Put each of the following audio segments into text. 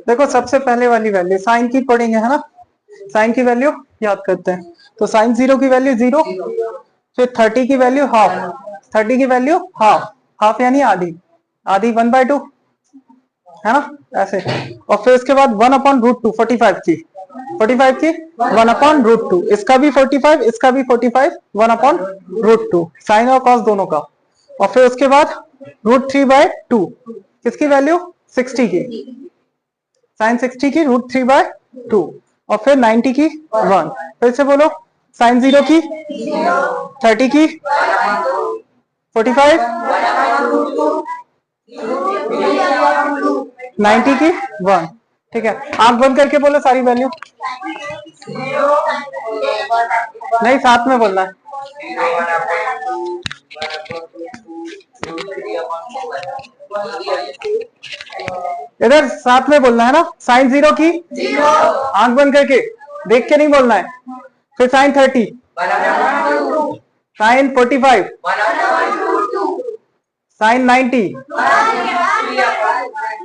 देखो सबसे पहले वाली वैल्यू साइन की पढ़ेंगे है ना, साइन की वैल्यू याद करते हैं। तो साइन 0 की वैल्यू 0, फिर 30 की वैल्यू हाफ, 30 की वैल्यू हाफ, हाफ यानी आधी, आधी 1/2 है ना ऐसे। और फिर उसके बाद 1/√2 45 की, 45 की 1/√2, इसका भी 45, इसका भी 45, 1/√2 साइन और कॉस दोनों का। और फिर उसके बाद √3/2 किसकी वैल्यू 60 की, साइन 60 की √3/2। और फिर 90 की 1, फिर से बोलो साइन 0 की 30 की 45, 90 की 1। ठीक है, आंख बंद करके बोलो सारी वैल्यू, नहीं साथ में बोलना है। इधर साथ में बोलना है ना, साइन 0 की आंख बंद करके, देख के नहीं बोलना है। फिर साइन 30, साइन 45, साइन 90,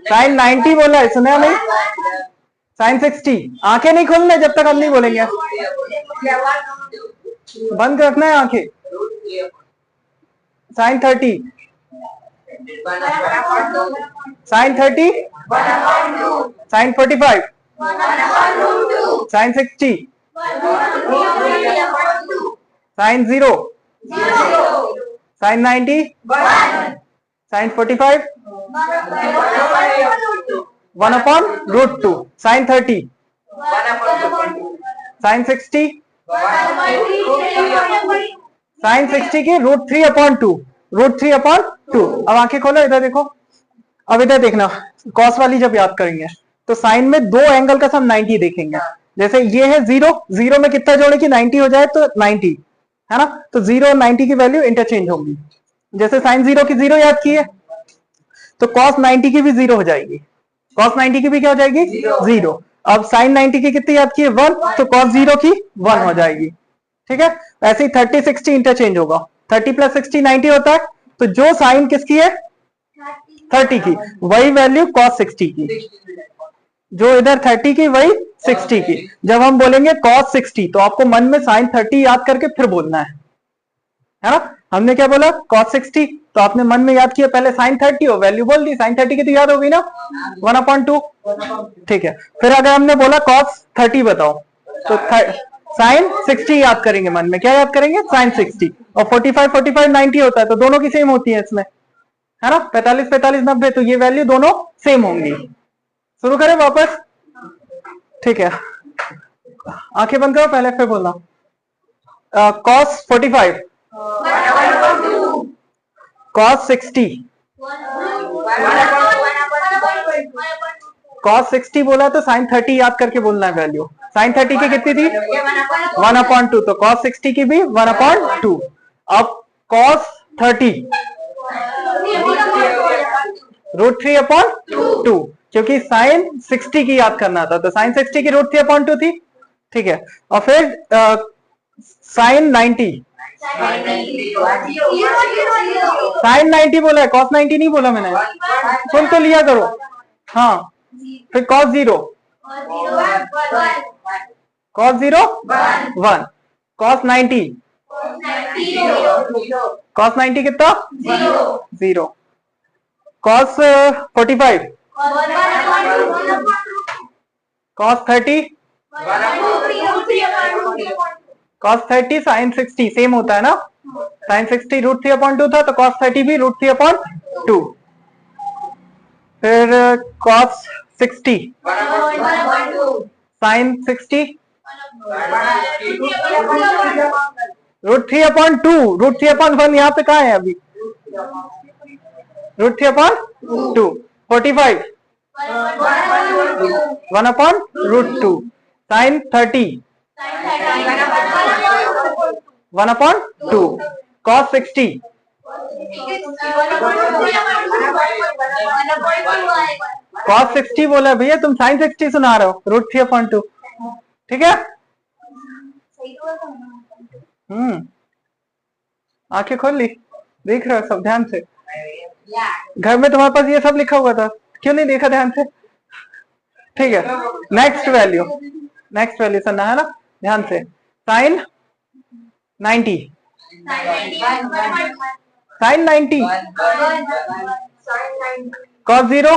साइन 90 बोला है, सुना नहीं, साइन 60, आंखें नहीं खोलना जब तक हम नहीं बोलेंगे, बंद रखना है आंखें। Sine 30, sine 30, sine 45, sine 60, sine 0, sine 90, sine 45, 1/√2, sine 30, sine 60, sine 60 की √3/2, √3/2। अब आंखें खोलो, इधर देखो, अब इधर देखना, कॉस वाली जब याद करेंगे तो साइन में दो एंगल का सम 90 देखेंगे। जैसे ये है 0, 0 में कितना जोड़े कि 90 हो जाए, तो 90 है ना, तो 0 और 90 की वैल्यू इंटरचेंज होगी। जैसे साइन 0 की 0 याद की है, तो कॉस 90 की भी 0 हो जाएगी, कॉस 90 की भी क्या हो जाएगी 0। अब साइन 90 की कितनी याद की है 1, तो कॉस 0 की 1 हो जाएगी। ठीक है, ऐसे ही 30 60 इंटरचेंज होगा, 30 + 60 90 होता है, तो जो साइन किसकी है 30 की, वही वैल्यू कॉस 60 की, जो इधर 30 की वही 60 की। जब हम बोलेंगे कॉस 60 तो आपको मन में साइन 30 याद करके फिर बोलना है ना। हमने क्या बोला कॉस 60, तो आपने मन में याद किया, पहले साइन 30 हो, वैल्यू बोल दी, साइन 30 की तो याद होगी ना 1/2। ठीक है, फिर अगर हमने बोला कॉस 30 बताओ, तो साइन 60 याद करेंगे मन में, क्या याद करेंगे साइन 60। और 45 45 90 होता है, तो दोनों की सेम होती है इसमें, है ना, 45 45 90, तो ये वैल्यू दोनों सेम होंगी। शुरू करें वापस, ठीक है, आंखें बंद करो, पहले फिर बोलना कॉस 45, कॉस 60, कॉस 60 बोला तो साइन 30 याद करके बोलना है वैल्यू। साइन 30 की कितनी थी 1/2, तो कॉस 60 की भी 1/2। अब कॉस 30 √3/2, क्योंकि साइन 60 की याद करना था, तो साइन 60 की √3/2 थी। ठीक है, और फिर साइन 90, साइन 90 बोला है, कॉस 90 नहीं बोला मैंने, सुन तो लिया करो। हाँ, फिर कॉस 0, कॉस 0 1, कॉस 90, कॉस 90 कितना 0, cos 45, cos 30, cos 30 sine 60 same होता है ना, साइन 60 √3/2 था, तो कॉस 30 भी √3/2। फिर कॉस 60 साइन 60 √3/2, √3/1 यहाँ पे कहा है अभी, √3/2, 45 1/√2, साइन 30 1/2, कॉस 60 कॉस 60 बोला भैया, तुम साइन 60 सुना रहे हो, √3/2। ठीक है, आंखें खोल ली, देख रहे हो सब ध्यान से, घर में तुम्हारे पास ये सब लिखा हुआ था। क्यों नहीं देखा ध्यान से? ठीक है, नेक्स्ट वैल्यू करना है ना ध्यान से। Sine 90, sine 90, cos 0,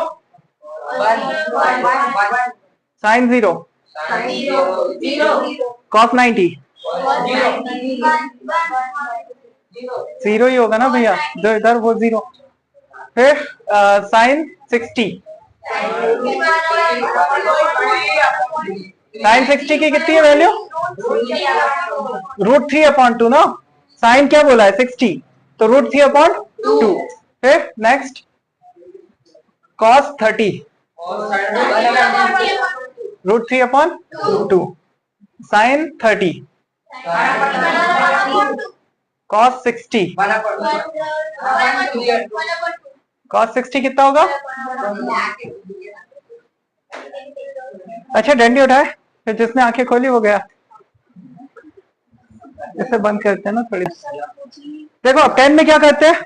sine 0, cos 90, 0 ही होगा ना भैया, जो इधर वो 0। फिर साइन 60, साइन 60 की कितनी है वैल्यू? √3/2 ना। साइन क्या बोला है? 60, तो √3/2। फिर next cos 30, √3/2। Sine 30, cos 60, cos 60 कितना होगा? अच्छा डंडी उठाए, फिर जिसने आंखें खोली वो गया। इसे बंद करते हैं ना थोड़ी। देखो 10 में क्या करते हैं?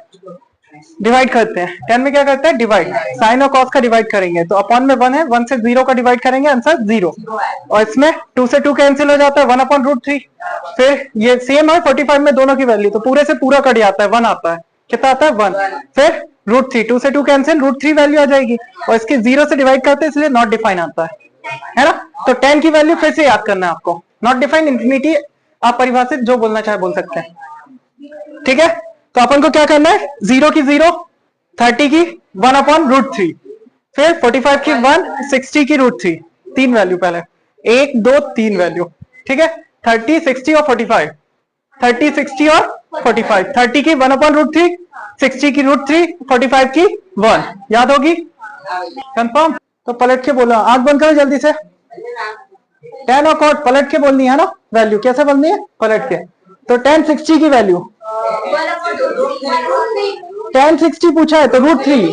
डिवाइड करते हैं। 10 में क्या करते हैं? डिवाइड। साइन और कॉस का डिवाइड करेंगे तो अपॉन में 1 है, 1 से 0 का डिवाइड करेंगे, आंसर 0। और इसमें 2 से 2 कैंसिल हो जाता है, 1/√3। फिर ये सेम है 45 में दोनों की वैल्यू, तो पूरे से पूरा कट जाता है, 1 आता है। कितना आता है? 1। फिर √3, 2 से 2 कैंसिल, √3 वैल्यू आ जाएगी, और इसके 0 से डिवाइड करते हैं इसलिए नॉट डिफाइन आता है ना। तो 10 की वैल्यू फिर से याद करना है आपको, नॉट डिफाइन, इंफिनिटी, आप परिभाषित जो बोलना चाहे बोल सकते हैं। ठीक है, तो अपन को क्या करना है? 0 की 0, 30 की 1/√3, फिर 45 की 1, 60 की √3, 3 वैल्यू पहले, 1 2 3 वैल्यू। ठीक है, 30, 60 और 45, 30, 60 और 45, 30 की 1/√3, 60 की √3, 45 की 1, याद होगी? कंफर्म? तो पलट के बोलो, आंख बंद करो जल्दी से। 10 और कॉट पलट के बोलनी है ना वैल्यू, कैसे बोलनी है? पलट के। तो 10 60 की वैल्यू, 10 60 पूछा है तो √3,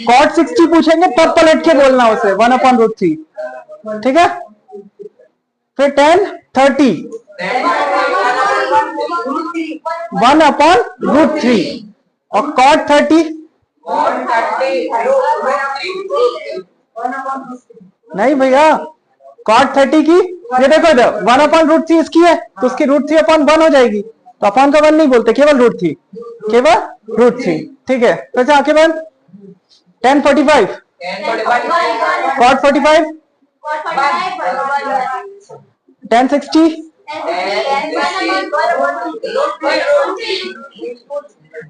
कॉट 60 पूछेंगे तब पलट के बोलना उसे, 1/√3। ठीक है, फिर 10 30, 1/√3, और कॉट 30, नहीं भैया, कॉट 30 की ये देखो इधर 1/√3 इसकी है, तो उसकी √3/1 हो जाएगी, तो अपॉन का 1 नहीं बोलते, केवल √3, केवल √3। ठीक है, तो अच्छा आंखें बंद। 10 45, कॉट 45, 10 60,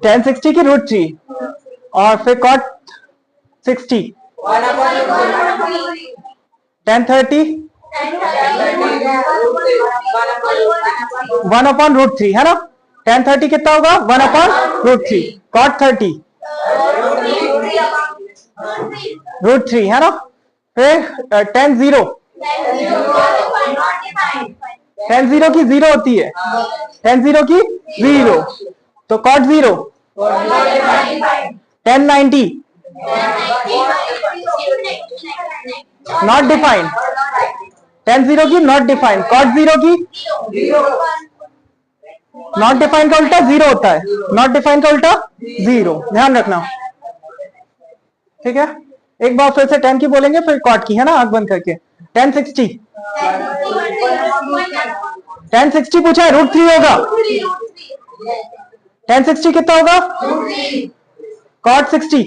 10 60 की √3, और फिर कॉट 60, 10 30, 1/√3 है ना। 10 30 कितना होगा? 1/√3, कॉट 30, √3 है ना। फिर 10 0, 10 0 की 0 होती है, 10 0 की 0, तो कॉट 0, 10 90, नॉट डिफाइंड, 10 0 की नॉट डिफाइंड, कॉट 0 की नॉट डिफाइंड का उल्टा 0 होता है, नॉट डिफाइंड का उल्टा 0, ध्यान रखना। ठीक है, एक बार फिर से 10 की बोलेंगे फिर कॉट की, है ना, आंख बंद करके। 10 60, 10 60 पूछा है, √3 होगा। 10 60 कितना होगा? कॉट 60।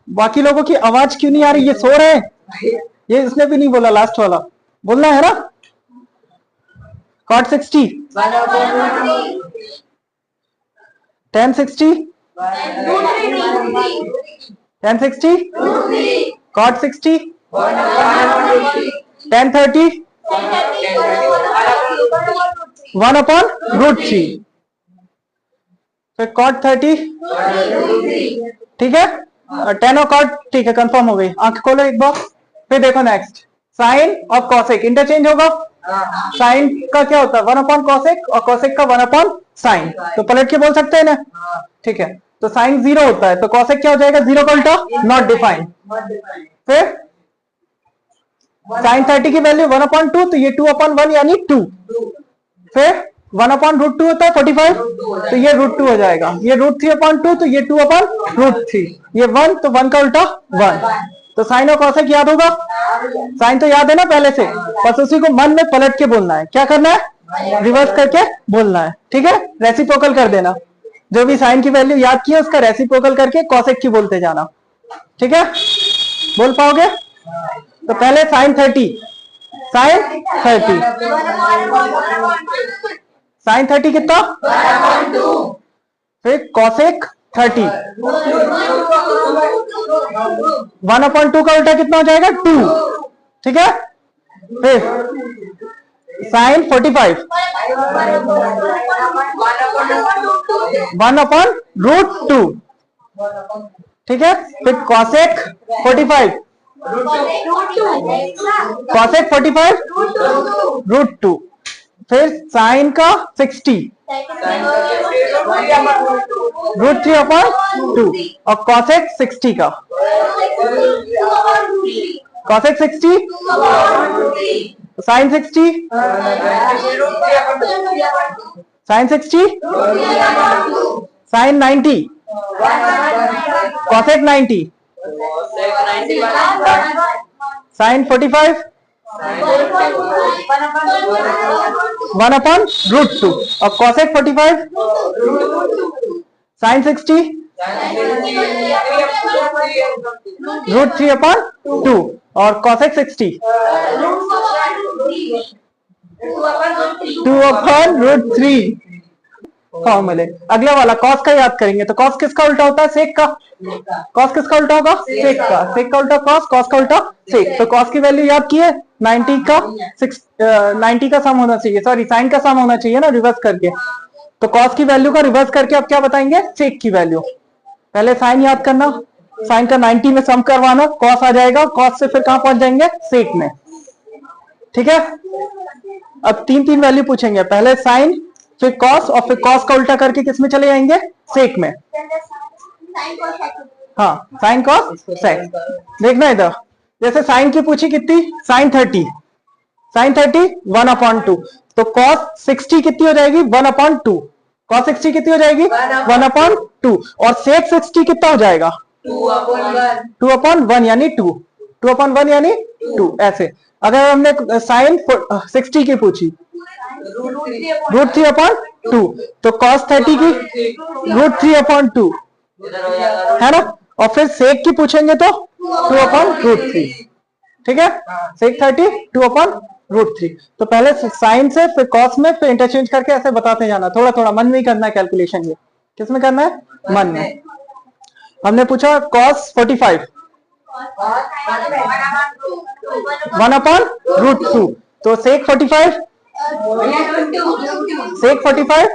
बाकी लोगों की आवाज क्यों नहीं आ रही? ये सो रहे हैं, ये इसने भी नहीं बोला, लास्ट वाला बोलना है ना। कॉट 60, 10 60, 10 60, कॉट 60, 10 30, 1/√3, फिर कॉट 30, ठीक है, 10 और कॉट, ठीक है, कंफर्म हो गई। आंख खोलो एक बार, फिर देखो नेक्स्ट, साइन और कॉसेक इंटरचेंज होगा। साइन का क्या होता है? 1/कॉसेक, और कॉसेक का 1/साइन, तो पलट के बोल सकते हैं ना। ठीक है, तो साइन 0 होता है, तो कॉसेक क्या हो जाएगा? 0 का उल्टा, नॉट डिफाइंड। फिर साइन 30 की वैल्यू 1/2, तो ये 2/1 यानी 2। फिर 1/√2 होता है 45, तो ये √2 हो जाएगा। ये √3/2, तो ये 2/√3। ये 1, तो 1 का उल्टा 1। तो साइन और कॉसेक याद होगा, साइन तो याद है ना पहले से, बस उसी को मन में पलट के बोलना है। क्या करना है, रिवर्स करके बोलना है। ठीक है, रेसिप्रोकल कर देना, जो भी साइन की वैल्यू याद की है उसका रेसिप्रोकल करके कॉसेक की बोलते जाना। ठीक है, बोल पाओगे? तो पहले साइन 30, साइन 30, साइन 30 कितना, फिर कॉसेक 30, 1/2 का उल्टा कितना हो जाएगा, 2। ठीक है, फिर साइन 45, 1/√2। ठीक है, फिर कॉसेक 45, कॉसेक 45 √2। फिर साइन का 60, √3/2, और कॉसेक 60 का, cosec 60, sine 60, sine 60, sine 90, cosec 90, sine 45, 1/√2, और कॉसेक 45, साइन 60, √3/2, और कॉसेक 60, 2/√3 फॉर्मूले। अगला वाला कॉस का याद करेंगे, तो कॉस किसका उल्टा होता है, सेक का। कॉस किसका उल्टा होगा, सेक का। सेक का उल्टा कॉस, कॉस का उल्टा सेक। तो कॉस की वैल्यू याद की है, 90 का 90 का सम होना चाहिए, सॉरी साइन का सम होना चाहिए ना, रिवर्स करके। तो कॉस की वैल्यू का रिवर्स करके अब क्या बताएंगे, सेक की वैल्यू। पहले साइन याद करना, साइन का 90 में सम करवाना, कॉस आ जाएगा, कॉस से फिर कहां पहुंच जाएंगे, सेक में। ठीक है, अब 3 वैल्यू पूछेंगे, पहले साइन, फिर कॉस, और फिर कॉस का उल्टा करके किस में चले जाएंगे, सेक में। हाँ, साइन कॉस सेक। देखना इधर, जैसे साइन की पूछी कितनी, साइन 30, साइन 30 1/2, तो कॉस 60 कितनी हो जाएगी, 1/2। कॉस 60 कितनी हो जाएगी, 1/2, और सेक 60 कितना हो जाएगा, 2/1 यानी 2, 2/1 यानी 2। ऐसे अगर हमने साइन 60 की पूछी, √3/2, तो cos 30 की √3/2 है ना, और फिर सेक की पूछेंगे तो 2/√3। ठीक है, सेक 30 2/√3। तो पहले साइन से, फिर कॉस में, फिर इंटरचेंज करके ऐसे बताते जाना, थोड़ा थोड़ा मन में ही करना है कैलकुलेशन। ये किसमें करना है, मन में। हमने पूछा cos 45, 1/√2, तो सेक 45, सेक 45,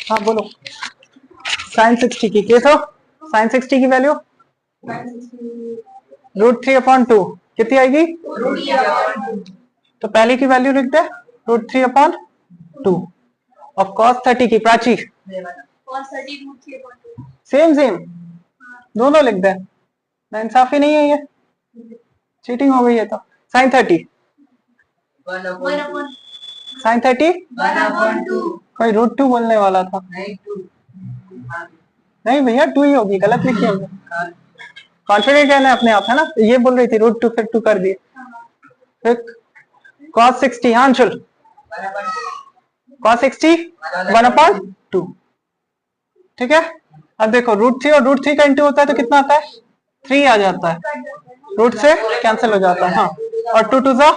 हाँ बोलो, साइन 60 की कैसा, साइन 60 की वैल्यू √3/2 कितनी आएगी, तो पहले की वैल्यू लिखते हैं √3/2, और cos 30 की प्राची सेम सेम दोनों लिख दे, इंसाफी नहीं है, ये चीटिंग हो गई है। तो साइन 30, साइन 30 कोई √2 बोलने वाला था, नहीं भैया 2 ही होगी, गलत लिखी है, कॉन्फिडेंट रहना अपने आप, है ना। ये बोल रही थी √2, फिर 2 कर दिए। फिर cos 60, हाँ चल, cos 60 1/2। ठीक है, अब देखो √3 और √3 का इंटू होता है तो कितना आता है, 3 आ जाता है, रूट से कैंसिल हो जाता है। हाँ, और 2 2 4,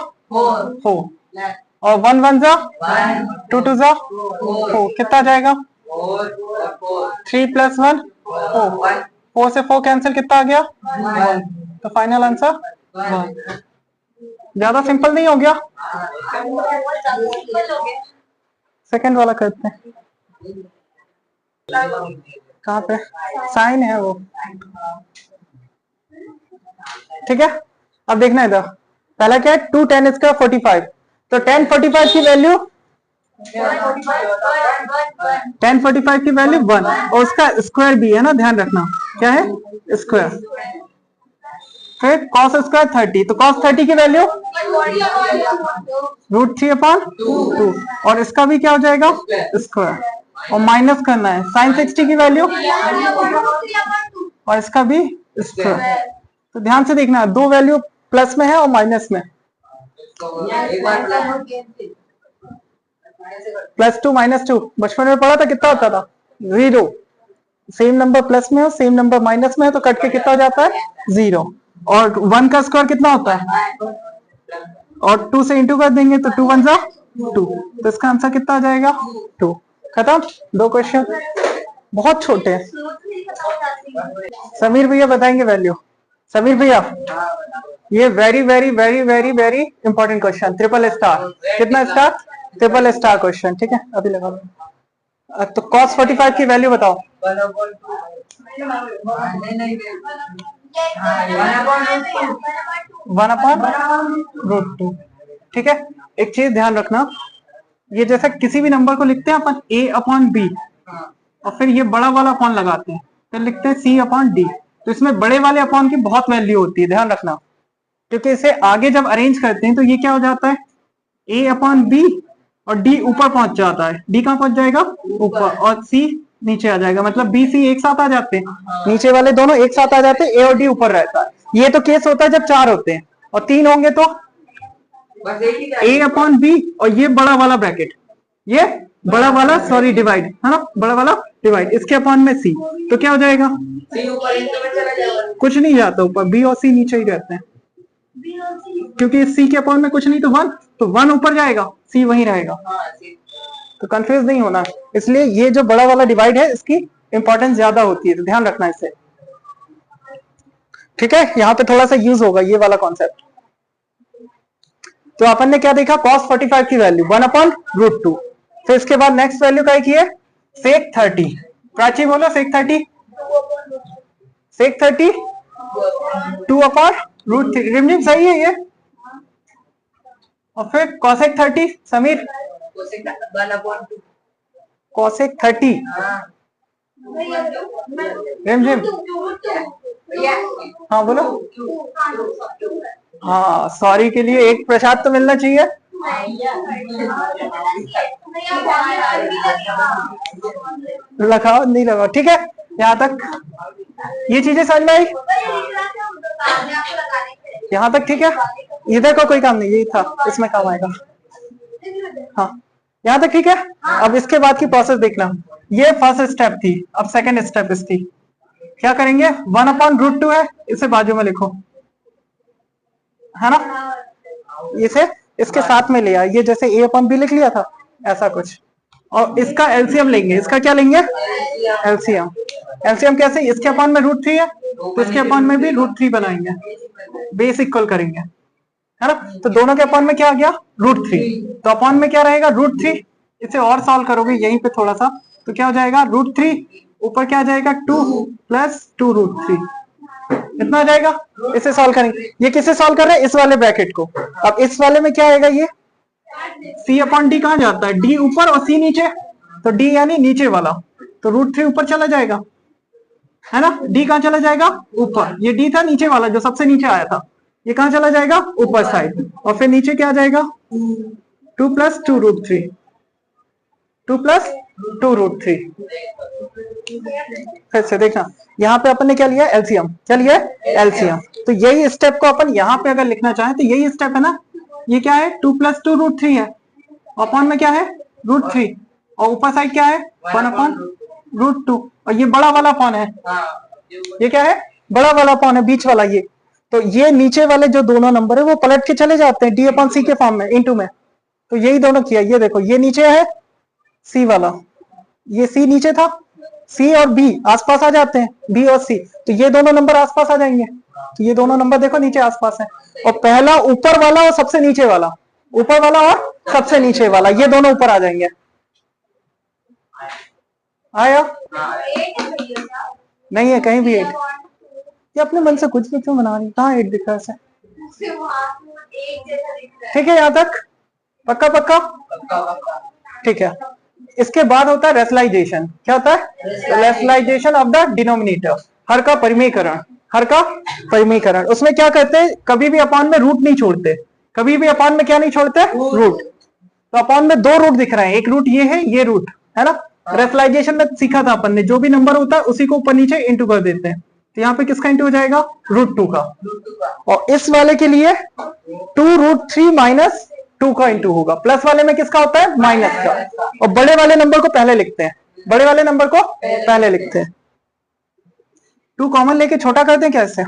और 1 1 2 2 4, कितना जाएगा, 3 + 1 4, 4 से 4 कैंसिल, कितना आ गया 1, तो फाइनल आंसर 1। ज्यादा सिंपल नहीं हो गया, सेकंड वाला करते हैं, कहाँ पे साइन है वो। ठीक है, अब देखना इधर, पहला क्या है, 2 10 स्क्वायर 45, तो 10 45 की वैल्यू 10 45 की वैल्यू 1, और उसका स्क्वायर भी है ना, ध्यान रखना क्या है, स्क्वायर। फिर कॉस स्क्वायर 30, तो कॉस 30 की वैल्यू √3/2, और इसका भी क्या हो जाएगा स्क्वायर, और माइनस करना है साइन 60 की वैल्यू, और इसका भी स्क्वायर। तो ध्यान से देखना, दो वैल्यू प्लस में है और माइनस में। +2 -2 बचपन में पढ़ा था, कितना होता था 0। सेम नंबर प्लस में हो, सेम नंबर माइनस में है, तो कट के कितना हो जाता है 0। और 1 का स्क्वायर कितना होता है, और 2 से इंटू कर देंगे तो 2 1 जा 2, तो इसका आंसर कितना आ जाएगा 2। खत्म, 2 क्वेश्चन, बहुत छोटे हैं। समीर भैया बताएंगे वैल्यू। समीर भैया, ये very very very very very important question, triple star. कितना स्टार? ट्रिपल स्टार क्वेश्चन, ठीक है, अभी लगा लो। तो cos 45 की वैल्यू बताओ। 1/√2, ठीक है। एक चीज ध्यान रखना, ये जैसा किसी भी नंबर को लिखते हैं अपन a/b, और फिर ये बड़ा वाला अपॉन लगाते हैं, फिर लिखते हैं c/d। तो इसमें बड़े वाले अपॉन की बहुत वैल्यू होती है, ध्यान रखना, क्योंकि इसे आगे जब अरेंज करते हैं तो ये क्या हो जाता है a/b, और d ऊपर पहुंच जाता है। d कहां पहुंच जाएगा ऊपर, और c नीचे आ जाएगा, मतलब b c एक साथ आ जाते हैं, नीचे वाले दोनों एक साथ आ जाते हैं, a और d ऊपर रहता है। ये तो केस होता है जब 4 होते हैं, और 3 होंगे तो a/b, और ये बड़ा वाला ब्रैकेट, ये बड़ा वाला सॉरी डिवाइड है ना, बड़ा वाला डिवाइड, इसके अपॉन में c, तो क्या हो जाएगा कुछ नहीं जाता ऊपर, b और c नीचे ही रहते हैं, क्योंकि c के अपॉन में कुछ नहीं, तो 1, तो 1 ऊपर जाएगा, c वहीं रहेगा। तो कंफ्यूज नहीं होना, इसलिए ये जो बड़ा वाला डिवाइड है इसकी इंपॉर्टेंस ज्यादा होती है, तो ध्यान रखना इसे, ठीक है। यहाँ पे थोड़ा सा यूज होगा ये वाला कॉन्सेप्ट। तो अपन ने क्या देखा, cos 45 की वैल्यू 1/√2। फिर इसके बाद नेक्स्ट वैल्यू क्या की है, sec 30। प्राची बोलो sec 30, sec 30 2/√3, रिमझिम सही है ये। और फिर cosec 30, समीर cosec 30 रिमझिम, हाँ बोलो। हाँ, सॉरी के लिए एक प्रसाद तो मिलना चाहिए। लगाओ नहीं लगाओ, ठीक है, यहाँ तक ये चीजें समझ में आई, यहाँ तक ठीक है। इधर का कोई काम नहीं, यही था, इसमें काम आएगा। हाँ, यहाँ तक ठीक है। अब इसके बाद की प्रोसेस देखना, ये फर्स्ट स्टेप थी, अब सेकंड स्टेप इसकी क्या करेंगे, 1/√2 है, इसे बाजू में लिखो, है ना, इसे इसके साथ में ले आए, ये जैसे a/b लिख लिया था ऐसा कुछ, और इसका एलसीएम लेंगे। इसका क्या लेंगे, एलसीएम। एलसीएम कैसे, इसके अपॉन में √3 है, तो इसके अपॉन में भी √3 बनाएंगे, बेस इक्वल करेंगे, है ना। तो दोनों के अपॉन में क्या आ गया √3, तो अपॉन में क्या रहेगा √3। इसे और सॉल्व करोगे यहीं पे थोड़ा सा, तो क्या हो जाएगा √3, ऊपर क्या आ जाएगा 2 + 2√3, इतना आ जाएगा। इसे सॉल्व करेंगे, ये किसे सॉल्व कर रहे हैं, इस वाले ब्रैकेट को। अब इस वाले में क्या आएगा, ये c/d कहां जाता है, d ऊपर और c नीचे, तो d यानी नीचे वाला, तो √3 ऊपर चला जाएगा, है ना। d कहां चला जाएगा ऊपर, ये d था नीचे वाला जो सबसे नीचे आया था, ये कहां चला जाएगा ऊपर साइड, और फिर नीचे क्या आ जाएगा 2 + 2√3, 2 + 2√3। फिर से देखना, यहाँ पे अपन ने क्या लिया एलसीएम, क्या लिया एलसीएम। तो यही स्टेप को अपन यहाँ पे अगर लिखना चाहें तो यही स्टेप है ना, ये क्या है 2 + 2√3 है, अपॉन में क्या है √3, और ऊपर साइड क्या है 1/√2, और ये बड़ा वाला अपॉन है, ये क्या है बड़ा वाला अपॉन है, बीच वाला ये। तो ये नीचे वाले जो दोनों नंबर है वो पलट के चले जाते हैं d/c के फॉर्म में, इनटू में। तो यही दोनों किया, ये देखो ये नीचे है c वाला, ये c नीचे था, c और b आसपास आ जाते हैं, b और c, तो ये दोनों नंबर आसपास आ जाएंगे। तो ये दोनों नंबर देखो नीचे आसपास है, और पहला ऊपर वाला और सबसे नीचे वाला, ऊपर वाला और सबसे नीचे वाला, ये दोनों ऊपर आ जाएंगे। आया नहीं है कहीं भी 8, ये अपने मन से कुछ भी क्यों बना रही, कहाँ 8 दिख रहा है, ठीक है यहाँ तक पक्का पक्का, ठीक है। इसके बाद होता है रेशनलाइजेशन, क्या होता है रेशनलाइजेशन ऑफ द डिनोमिनेटर, हर का परिमेयकरण। हर का परिमीकरण। उसमें क्या करते हैं, कभी भी अपॉन में रूट नहीं छोड़ते, कभी भी अपॉन में क्या नहीं छोड़ते, रूट। तो अपॉन में दो रूट दिख रहे हैं, एक रूट ये है, ये रूट है ना। रेशनलाइजेशन में सीखा था अपन ने, जो भी नंबर होता है उसी को ऊपर नीचे इंटू कर देते हैं। तो यहाँ पे किसका इंटू हो जाएगा, √2 का। और इस वाले के लिए 2√3 माइनस 2 का इंटू होगा। प्लस वाले में किसका होता है, माइनस का। और बड़े वाले नंबर को पहले लिखते हैं, बड़े वाले नंबर को पहले लिखते हैं। 2 कॉमन लेके छोटा करते हैं क्या इससे,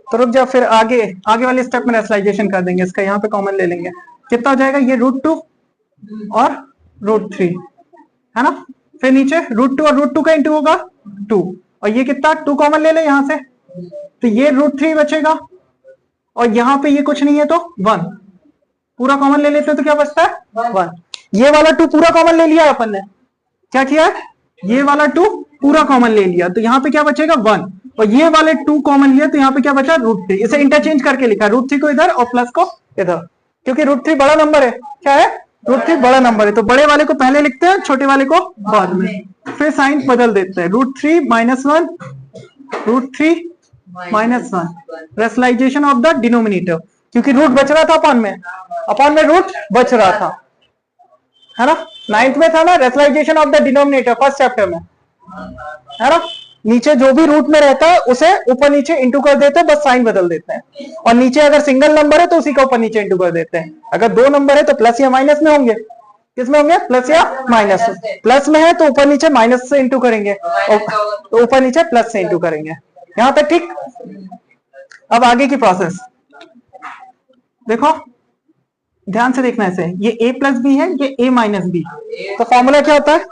तो रुक जाओ, फिर आगे वाले स्टेप में रेशनलाइजेशन कर देंगे। इसका यहाँ पे कॉमन ले लेंगे, कितना हो जाएगा, ये √2 और √3 है ना। फिर नीचे √2 और √2 का इंटू होगा 2, और ये कितना 2 कॉमन ले ले यहां से, तो ये √3 बचेगा, और यहाँ पे ये कुछ नहीं है तो 1 पूरा कॉमन ले लेते हैं, तो क्या बचता है 1। ये वाला 2 पूरा कॉमन ले लिया अपन ने, क्या किया है, ये वाला 2 पूरा कॉमन ले लिया, तो यहाँ पे क्या बचेगा 1, और ये वाले 2 कॉमन लिया, तो यहाँ पे क्या बचा √3। इसे इंटरचेंज करके लिखा, √3 को इधर और प्लस को इधर, क्योंकि √3 बड़ा नंबर है। क्या है, √3 बड़ा नंबर है, तो बड़े वाले को पहले लिखते हैं, छोटे वाले को बाद में। फिर साइन बदल देते हैं, √3 - 1, √3 - 1, रेशनलाइजेशन ऑफ द डिनोमिनेटर, क्योंकि रूट बच रहा था अपॉन में रूट बच रहा था, है ना। 9th में था ना rationalisation of the denominator, first chapter में, है ना। नीचे जो भी रूट में रहता है उसे ऊपर नीचे इंटू कर देते हैं, बस साइन बदल देते हैं। और नीचे अगर सिंगल नंबर है तो उसी का ऊपर नीचे इंटू कर देते हैं। अगर 2 नंबर है तो प्लस या माइनस में होंगे, किस में होंगे, प्लस या माइनस। प्लस में है तो ऊपर नीचे माइनस से इंटू करेंगे, और तो ऊपर नीचे प्लस से इंटू करेंगे। यहां तक ठीक। अब आगे की प्रोसेस देखो, ध्यान से देखना इसे, ये a + b है, ये a - b, तो फॉर्मूला क्या होता है,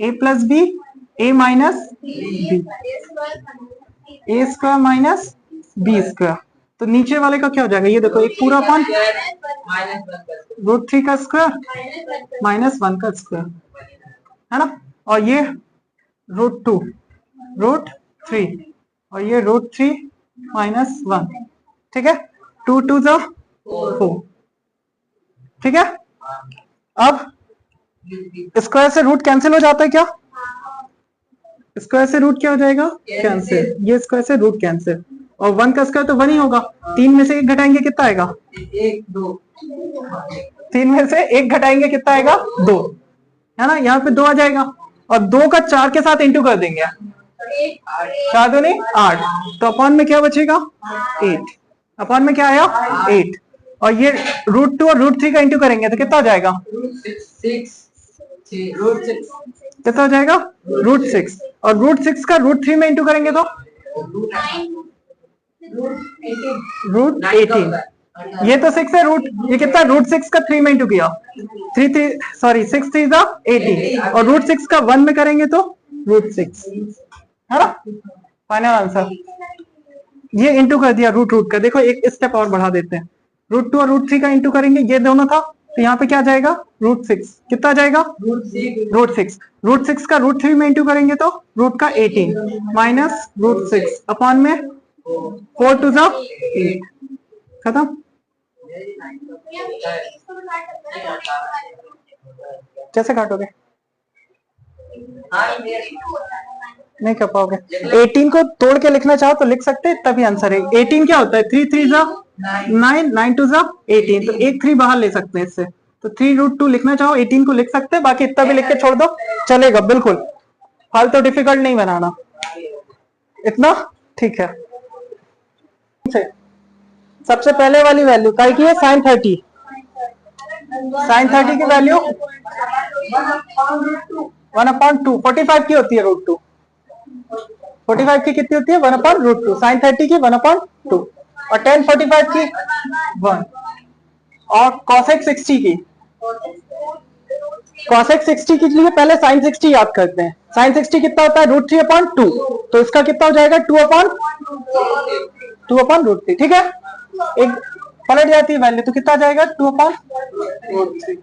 a + b a - b, a² - b²। तो नीचे वाले का क्या हो जाएगा, ये देखो, एक पूरा अपॉन √3 का स्क्वायर -1 का स्क्वायर, है ना। और ये √2 √3, और ये √3 - 1, ठीक है। 2 2 = 4, ठीक है। अब स्क्वायर से रूट कैंसिल हो जाता है क्या, स्क्वायर से रूट क्या हो जाएगा, कैंसिल। ये स्क्वायर से रूट कैंसिल, और 1 का स्क्वायर तो 1 ही होगा। 3 में से 1 घटाएंगे कितना आएगा, 1 2, 3 में से 1 घटाएंगे कितना आएगा, 2, है ना। यहाँ पे 2 आ जाएगा, और 2 का 4 के साथ इंटू कर देंगे, 4 दूनी 8, तो अपॉन में क्या बचेगा 8, अपॉन में क्या आया 8, और ये √2 और √3 का इंटू करेंगे तो कितना हो जाएगा, कितना हो जाएगा, √6, और √6 का √3 में इंटू करेंगे तो √18। ये तो 6 है रूट, ये कितना, √6 का 3 में इंटू किया, 6 3 = 18, और √6 का 1 में करेंगे तो √6, है ना। फाइनल आंसर ये इंटू कर दिया रूट का। देखो एक स्टेप और बढ़ा देते हैं, √2 और √3 का इंटू करेंगे, ये दोनों था, तो यहाँ पे क्या जाएगा, √6, कितना जाएगा, √6, √6 का √3 में इंटू करेंगे तो रूट का 18 माइनस √6 अपॉन में 4 2 = 8, खत्म। कैसे काटोगे, नहीं कर पाओगे। 18 को तोड़ के लिखना चाहो तो लिख सकते हैं, तभी आंसर है। 18 क्या होता है, 3 3 = 9, 9 2 = 18, तो एक 3 बाहर ले सकते हैं इससे, तो 3√2 लिखना चाहो 18 को लिख सकते हैं, बाकी इतना भी लिख के छोड़ दो चलेगा, बिल्कुल फालतू डिफिकल्ट नहीं बनाना, इतना ठीक है। सबसे पहले वाली वैल्यू काय की है, sin 30, sin 30 की वैल्यू 1/2, 45 की होती है √2, 45 की कितनी होती है, 1/√2, sin 30 की 1/2, और tan 45 की 1, और cosec 60 की, cosec 60 के लिए पहले sin 60 याद करते हैं। sin 60 कितना होता है, √3/2, तो इसका कितना हो जाएगा, 2/√3, ठीक है। एक पलट जाती है वैल्यू तो कितना आ जाएगा, 2/√3,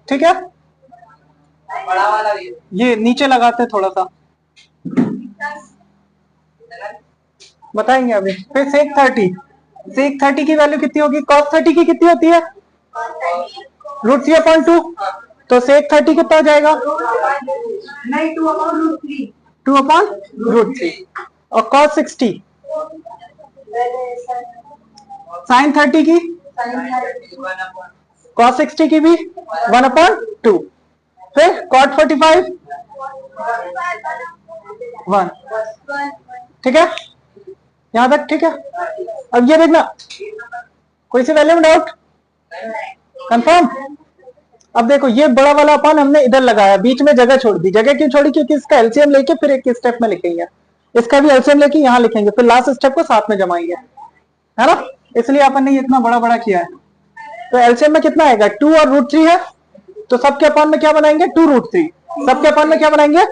ठीक है। ये नीचे लगाते हैं थोड़ा सा, बताएंगे अभी। फिर sec 30 की वैल्यू कितनी होगी, cos 30 की कितनी होती है, √3/2, तो sec 30 कितना हो जाएगा, 2/√3 और cos 60 sin 30 की cos 60 की भी 1/2 फिर cot 45 1 ठीक है यहां तक ठीक है। अब ये देखना कोई सी वैल्यू में डाउट कंफर्म। अब देखो ये बड़ा वाला अपन हमने इधर लगाया बीच में जगह छोड़ दी। जगह क्यों छोड़ी क्योंकि इसका एलसीएम लेके फिर एक स्टेप में लिखेंगे इसका भी एलसीएम लेके यहाँ लिखेंगे फिर लास्ट स्टेप को साथ में जमाएंगे है ना इसलिए अपन ने इतना बड़ा बड़ा किया है। तो एलसीएम में कितना आएगा 2 और √3 है तो सबके अपन में क्या बनाएंगे 2√3 सबके अपन में क्या बनाएंगे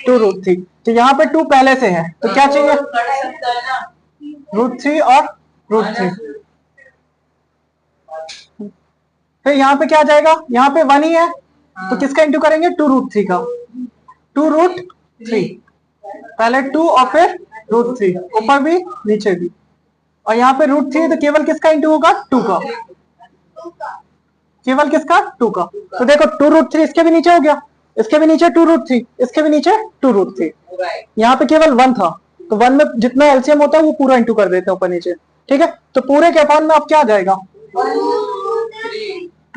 2√3 तो यहाँ पे 2 पहले से है तो क्या चाहिए √3 और √3 फिर यहाँ पे क्या आ जाएगा यहाँ पे 1 ही है तो किसका इंटू करेंगे 2√3 का 2√3 पहले 2 और फिर √3 ऊपर भी नीचे भी और यहाँ पे √3 तो केवल किसका इंटू होगा 2 का केवल किसका 2 का। तो देखो 2√3 इसके भी नीचे हो गया इसके भी नीचे 2√3 इसके भी नीचे 2√3 यहाँ पे केवल 1 था तो 1 में जितना एलसीएम होता है वो पूरा इंटू कर देते हैं ऊपर नीचे ठीक है। तो पूरे के अपॉन में अब क्या आ जाएगा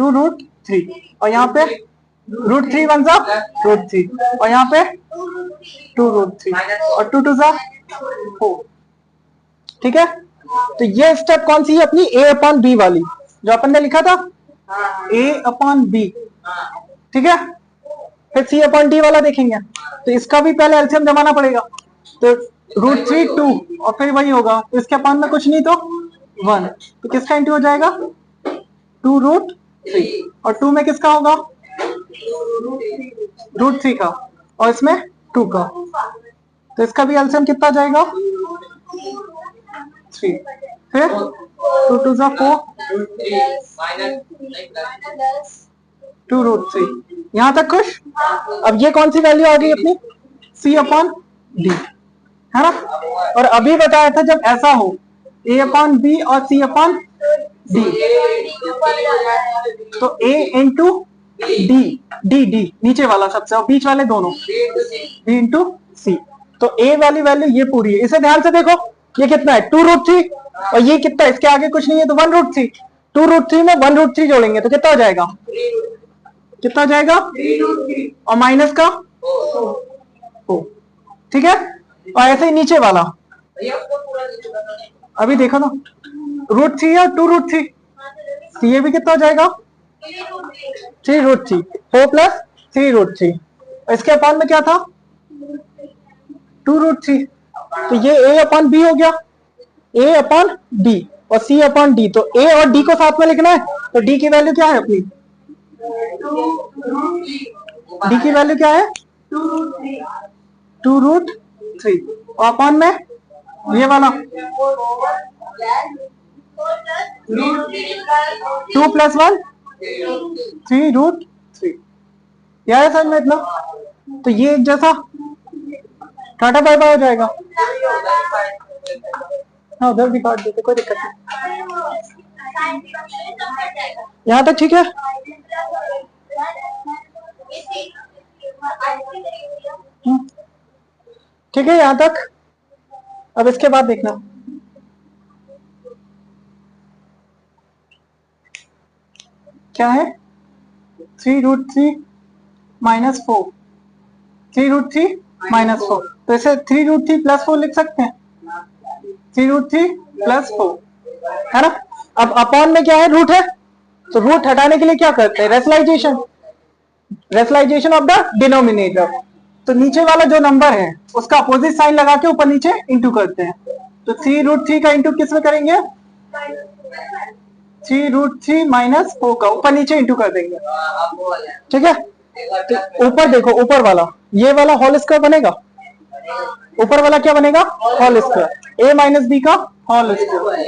2√3 और यहाँ पे √3 1 सा √3 और यहाँ पे 2√3 और 2 2 सा 4 ठीक है। तो ये स्टेप कौन सी है अपनी a/b वाली जो अपन ने लिखा था a/b ठीक है। फिर c/d वाला देखेंगे तो इसका भी पहले एलसीएम जमाना पड़ेगा तो √3 2 और फिर वही होगा तो इसके अपॉन में कुछ नहीं तो 1 तो किसका इंटू हो जाएगा 2√3 और 2 में किसका होगा √3 का और इसमें 2 का तो इसका भी एलसीएम कितना जाएगा 3 फिर 2 2 सा 4 2√3 यहां तक खुश। अब ये कौन सी वैल्यू आ गई अपनी c/d है ना और अभी बताया था जब ऐसा हो a/b और c/d तो a इंटू d नीचे वाला सबसे और बीच वाले दोनों b इंटू c तो a वाली वैल्यू ये पूरी है। इसे ध्यान से देखो ये कितना है 2√3 और ये कितना इसके आगे कुछ नहीं है तो 1√3 2√3 में 1√3 जोड़ेंगे तो कितना हो जाएगा कितना हो जाएगा और माइनस का 4 ठीक है। और ऐसे ही नीचे वाला अभी देखो ना √3 और 2√3 तो ये भी कितना हो जाएगा 3√3 4 प्लस 3√3 इसके अपॉन में क्या था 2√3 तो ये a/b हो गया a/d और c/d तो a और d को साथ में लिखना है तो d की वैल्यू क्या है अपनी d की वैल्यू क्या है 2√3 और अपॉन में ये वाला 2 + 1 3√3 क्या है समझ में इतना तो ये एक जैसा टाटा बाय बाय हो जाएगा। हाँ उधर भी काट देते कोई दिक्कत नहीं यहाँ तक ठीक है। ठीक है यहाँ तक। अब इसके बाद देखना क्या है 3√3 - 4 3√3 - 4 तो इसे 3√3 + 4 लिख सकते हैं 3√3 + 4 है ना। अब अपॉन में क्या है रूट है तो रूट हटाने के लिए क्या करते हैं रेशनलाइजेशन ऑफ द डिनोमिनेटर तो नीचे वाला जो नंबर है उसका अपोजिट साइन लगा के ऊपर नीचे इंटू करते हैं तो 3√3 का इंटू किस में करेंगे 3√3 - 4 का ऊपर नीचे इंटू कर देंगे ठीक है। तो ऊपर देखो ऊपर वाला ये वाला होल स्क्वायर बनेगा ऊपर वाला क्या बनेगा होल स्क्वायर a - b का होल स्क्वायर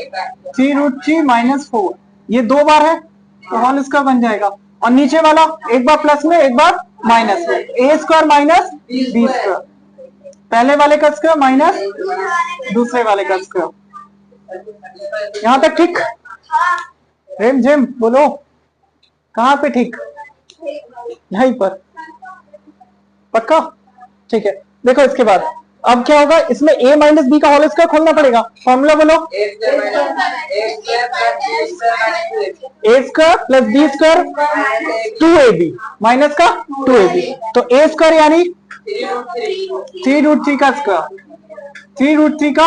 3√3 - 4 ये 2 बार है तो होल स्क्वायर बन जाएगा और नीचे वाला एक बार प्लस में एक बार माइनस में a² - b²। पहले वाले का स्क्वायर माइनस दूसरे वाले का स्क्वायर। यहां तक ठीक रेम जेम बोलो कहां पे ठीक यहीं पर पक्का ठीक है। देखो इसके बाद अब क्या होगा, इसमें a माइनस बी का होल स्क्वायर खोलना पड़ेगा। फॉर्मूला बोलो, a square plus b square 2ab minus का 2ab, तो a स्क्वायर यानी 3√3 का स्क्वायर, 3√3 का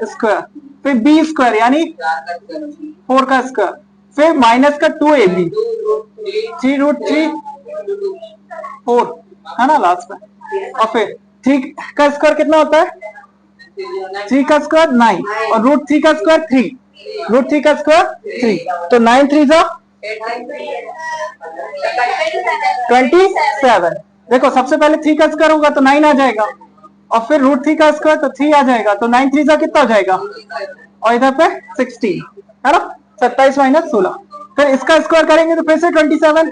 स्क्वायर, फिर बी स्क्वायर यानी 4 का स्क्वायर, फिर माइनस का 2ab, 3√3 4 है ना लास्ट में, और फिर 3 का स्क्वायर कितना होता है, 3 का स्क्वायर 9 और √3 का स्क्वायर 3, √3 का स्क्वायर 3, तो 9 3 जा 27। देखो सबसे पहले 3 का स्क्वायर होगा तो 9 आ जाएगा, और फिर √3 का स्क्वायर तो 3 आ जाएगा, तो 9 3 जा कितना हो जाएगा, और इधर पे 16 है ना, 27 माइनस 16, फिर इसका स्क्वायर करेंगे तो फिर से 27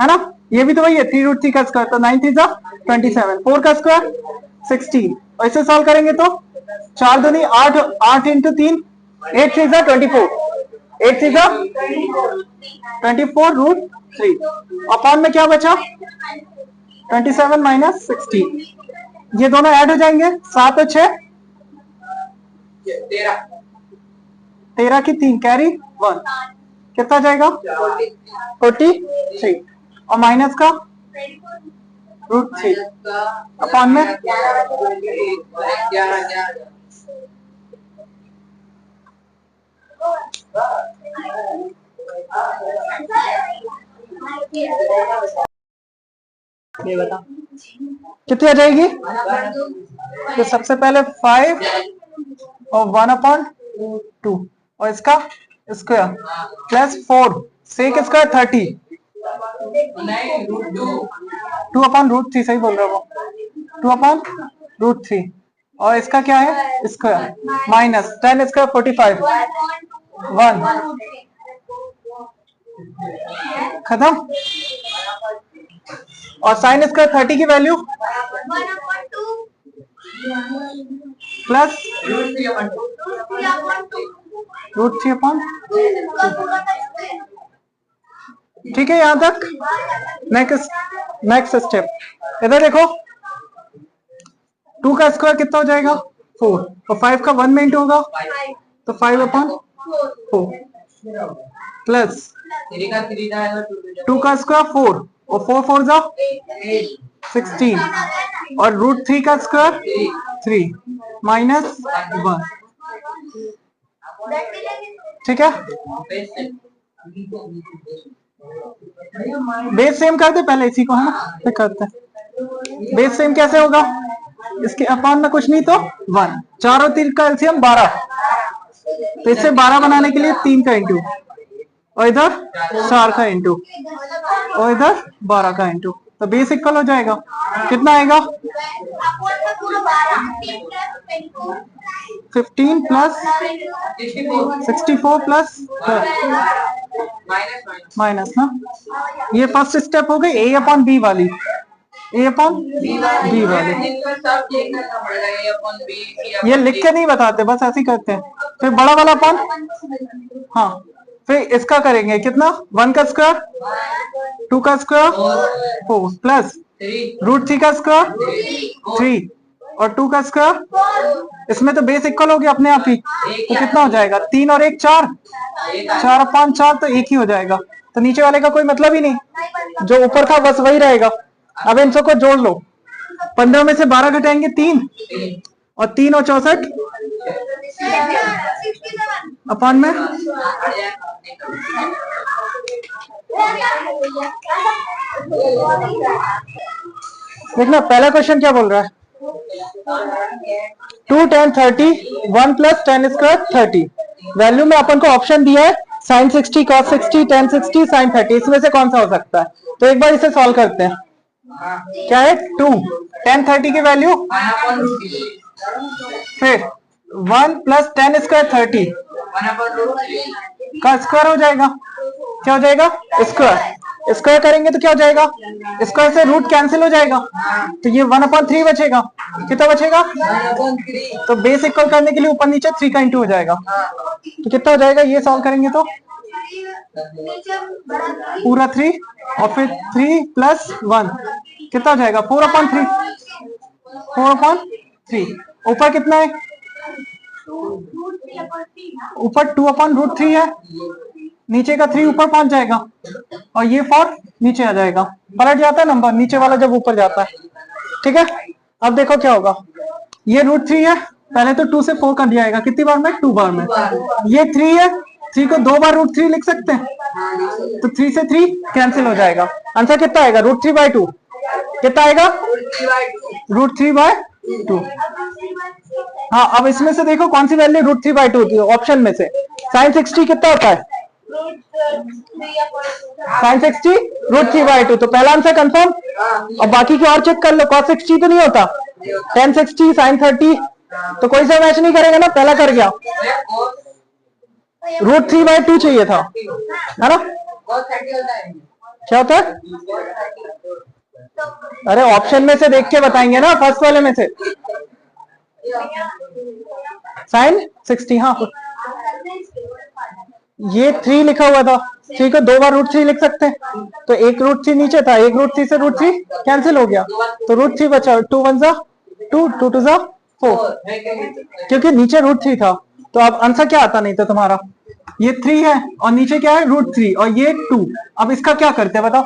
है ना, ये भी तो वही है 3√3 का स्क्वायर, तो 9 3 जा 27, 4 का स्क्वायर 16, और इसे सॉल्व करेंगे तो 4 दूनी 8, 8 इंटू 3 8 3 जा 24, 8 3 जा 24√3, अपॉन में क्या बचा 27 माइनस 16, ये दोनों ऐड हो जाएंगे, 7 और 6 13 की 3 कैरी 1, कितना जाएगा 43, और माइनस का √3 अपॉन में ये बता कितनी आ जाएगी, तो सबसे पहले 5 और 1/2 और इसका स्क्वायर प्लस 4 सेक स्क्वायर 30, 2/√3 सही बोल रहा हूँ, 2/√3, और इसका क्या है स्क्वायर माइनस 10 स्क्वायर 45 1 खत्म, और साइन स्क्वायर 30 की वैल्यू प्लस √3/2, ठीक है यहां तक। नेक्स्ट स्टेप इधर देखो, 2 का स्क्वायर कितना हो जाएगा 4, और 5 का 1 में इंटू होगा तो 5/4 प्लस 2 का स्क्वायर 4 और 4 4 जा 16, और √3 का स्क्वायर 3 माइनस 1, ठीक है। बेस सेम करते पहले इसी को है ना, फिर करते हैं बेस सेम कैसे होगा, इसके अपॉन में कुछ नहीं तो 1, 4 और 3 का एलसीएम 12, तो इससे 12 बनाने के लिए 3 का इंटू, और इधर 4 का इंटू, और इधर 12 का इंटू, तो बेस इक्वल हो जाएगा, कितना आएगा 15 प्लस 64 प्लस माइनस ना, ये फर्स्ट स्टेप हो गई A/B वाली, A/B वाली, ये लिख के नहीं बताते बस ऐसे ही करते हैं। फिर बड़ा वाला अपॉन, हाँ फिर इसका करेंगे कितना 1 का स्क्वायर 2 का स्क्वायर 4 प्लस √3 का स्क्वायर 3 और 2 का स्क्वायर, इसमें तो बेस इक्वल हो गया अपने आप ही, तो कितना हो जाएगा 3 और 1 4, 4/4 तो 1 ही हो जाएगा, तो नीचे वाले का कोई मतलब ही नहीं, जो ऊपर था बस वही रहेगा। अब इन सबको जोड़ लो, 15 में से 12 घटाएंगे 3, और 3 और 64 अपॉन में देखना पहला क्वेश्चन क्या बोल रहा है, 2 10 30 1 प्लस 10 स्क्वायर 30, वैल्यू में अपन को ऑप्शन दिया है sin 60 cos 60 tan 60 sin 30, इसमें से कौन सा हो सकता है, तो एक बार इसे सॉल्व करते हैं। क्या है 2 10 30 की वैल्यू, फिर 1 प्लस 10 स्क्वायर 30 का स्क्वायर हो जाएगा, क्या हो जाएगा स्क्वायर, स्क्वायर करेंगे तो क्या हो जाएगा, स्क्वायर से रूट कैंसिल हो जाएगा, तो ये 1/3 बचेगा, कितना बचेगा, तो बेस इक्वल करने के लिए ऊपर नीचे 3 का इंटू हो जाएगा, तो कितना हो जाएगा, ये सॉल्व करेंगे तो पूरा 3 और फिर 3 प्लस 1 कितना हो जाएगा 4/3, 4/3। ऊपर कितना है? ऊपर 2/√3 है, नीचे का 3 ऊपर पहुंच जाएगा और ये 4 नीचे आ जाएगा, पलट जाता है नंबर नीचे वाला जब ऊपर जाता है। ठीक है, अब देखो क्या होगा, ये √3 है, पहले तो 2 से 4 कर दिया जाएगा, कितनी बार में? 2 बार में। ये 3 है, 3 को 2 बार √3 लिख सकते हैं, तो 3 से 3 कैंसिल हो जाएगा। आंसर कितना आएगा? √3/2। कितना आएगा? √3/2। हाँ, अब इसमें से देखो कौन सी वैल्यू √3/2 होती है ऑप्शन में से। sin 60 कितना होता है? sin 60 √3/2, तो पहला आंसर कंफर्म। और बाकी की और चेक कर लो, cos 60 तो नहीं होता, tan 60 sin 30, तो कोई सा मैच नहीं करेगा ना, पहला कर गया। √3/2 चाहिए था, है ना? क्या होता है? अरे ऑप्शन में से देख के बताएंगे ना, फर्स्ट वाले में से। sin 60, हाँ ये 3 लिखा हुआ था, 3 को 2 बार √3 लिख सकते हैं, तो एक √3 नीचे था, एक √3 से √3 कैंसिल हो गया, तो √3 बचा। 2 1 जा 2, 2 2 जा 4, क्योंकि नीचे √3 था। तो अब आंसर क्या आता नहीं था तुम्हारा? ये 3 है और नीचे क्या है? √3 और ये 2। अब इसका क्या करते हैं बताओ?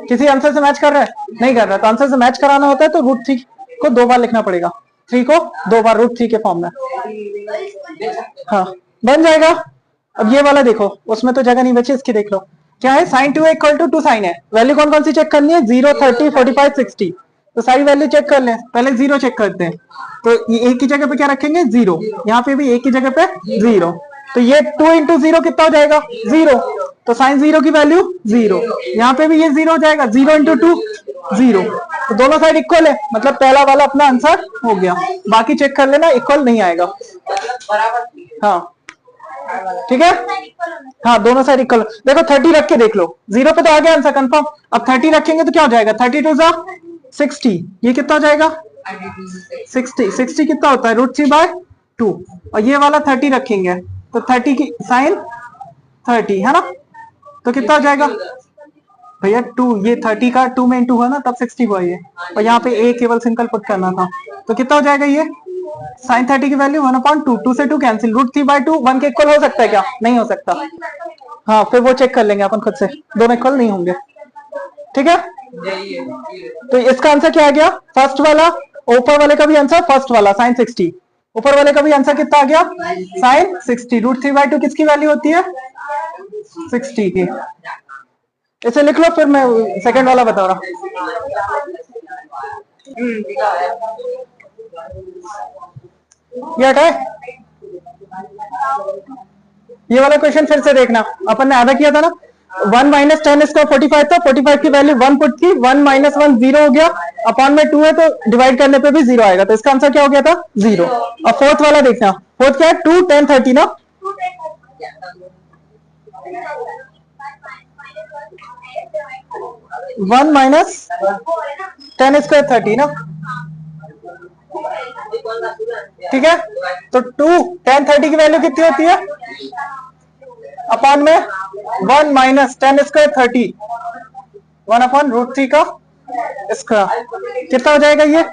किसी आंसर से मैच कर रहा है? नहीं कर रहा, तो आंसर से मैच कराना होता है तो √3 को 2 बार लिखना पड़ेगा, 3 को 2 बार √3 के फॉर्म में। हाँ, बन जाएगा। अब ये वाला देखो, उसमें तो जगह नहीं बची, इसकी देख लो क्या है। sin 2 इक्वल टू 2 sin है, वैल्यू कौन कौन सी चेक करनी है? 0 30 45 60, तो सारी वैल्यू चेक कर लें। पहले 0 चेक करते हैं, तो ये एक की जगह पे क्या रखेंगे? 0। यहाँ पे भी एक की जगह पे 0, तो ये 2 × 0 कितना हो जाएगा? 0, तो sin 0 की वैल्यू 0। यहाँ पे भी ये 0 हो जाएगा, 0 × 2 0, तो दोनों साइड इक्वल है, मतलब पहला वाला अपना आंसर हो गया। बाकी चेक कर लेना, इक्वल नहीं आएगा। हाँ ठीक है, हाँ दोनों साइड इक्वल। देखो 30 रख के देख लो, 0 पे तो आ गया आंसर कंफर्म। अब 30 रखेंगे तो क्या हो जाएगा? 32 जा 60, ये कितना हो जाएगा? 60। 60 कितना होता है? √3/2, और ये वाला 30 रखेंगे तो 30 की sin 30 है ना, तो कितना हो जाएगा भैया? 2, ये 30 का 2 में इंटू हुआ ना, तब 60 हुआ ये, और यहाँ पे a केवल सिंपल पुट करना था, तो कितना हो जाएगा? ये sin 30 की वैल्यू 1/2, 2 से 2 कैंसिल, √3/2 1 के इक्वल हो सकता है क्या? नहीं हो सकता। हाँ, फिर वो चेक कर लेंगे अपन खुद से, दोनों इक्वल नहीं होंगे। ठीक है, तो इसका आंसर क्या आ गया? फर्स्ट वाला, ऊपर वाले का भी आंसर फर्स्ट वाला sin 60, ऊपर वाले का भी आंसर कितना आ गया? sin 60। √3/2 किसकी वैल्यू होती है? 60 की। इसे लिख लो, फिर मैं सेकंड वाला बता रहा। ये हटा है, ये वाला क्वेश्चन फिर से देखना, अपन ने आधा किया था ना। 1 - 10 इसका 45 था, 45 की वैल्यू 1 पुट की, 1 - 1 0 हो गया, अपॉन में 2 है तो डिवाइड करने पे भी 0 आएगा, तो इसका आंसर क्या हो गया था? 0। और फोर्थ वाला देखना, फोर्थ क्या है? 2 10 30 ना, 1 - 10 स्क्वायर 30 ना, ठीक है। तो 2 10 30 की वैल्यू कितनी होती है? अपॉन में 1 - 10 स्क्वायर 30, 1/√3 का स्क्वायर, कितना हो जाएगा? ये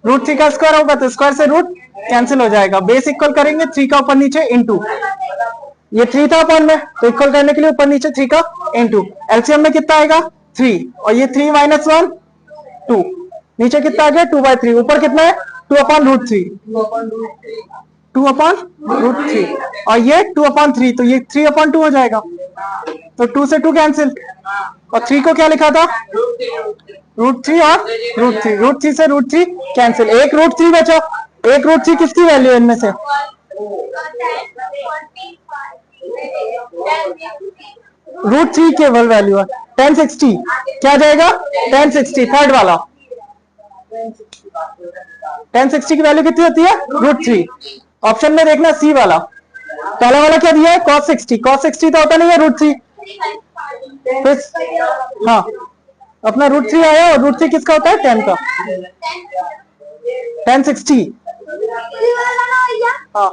√3 का स्क्वायर होगा तो स्क्वायर से रूट कैंसिल हो जाएगा, बेस इक्वल करेंगे 3 का ऊपर नीचे इंटू, ये 3 था अपॉन में, तो इक्वल करने के लिए ऊपर नीचे 3 का इंटू, एलसीएम में कितना आएगा? 3, और ये 3 - 1 2, नीचे कितना आ गया? 2/3, ऊपर कितना है? 2/√3, 2/√3, और ये 2/3, तो ये 3/2 हो जाएगा, तो 2 से 2 कैंसिल, और 3 को क्या लिखा था? √3 और √3, √3 से √3 कैंसिल, एक √3 बचा। एक √3 किसकी वैल्यू है इनमें से? √3 केवल वैल्यू है, 1060 क्या जाएगा? 1060, थर्ड वाला 1060 की वैल्यू कितनी होती है? √3। ऑप्शन में देखना सी वाला, पहला वाला क्या दिया है? cos 60, cos 60 तो होता नहीं है √3, हाँ अपना √3 आया, और √3 किसका होता है? 10 का, 1060। हाँ,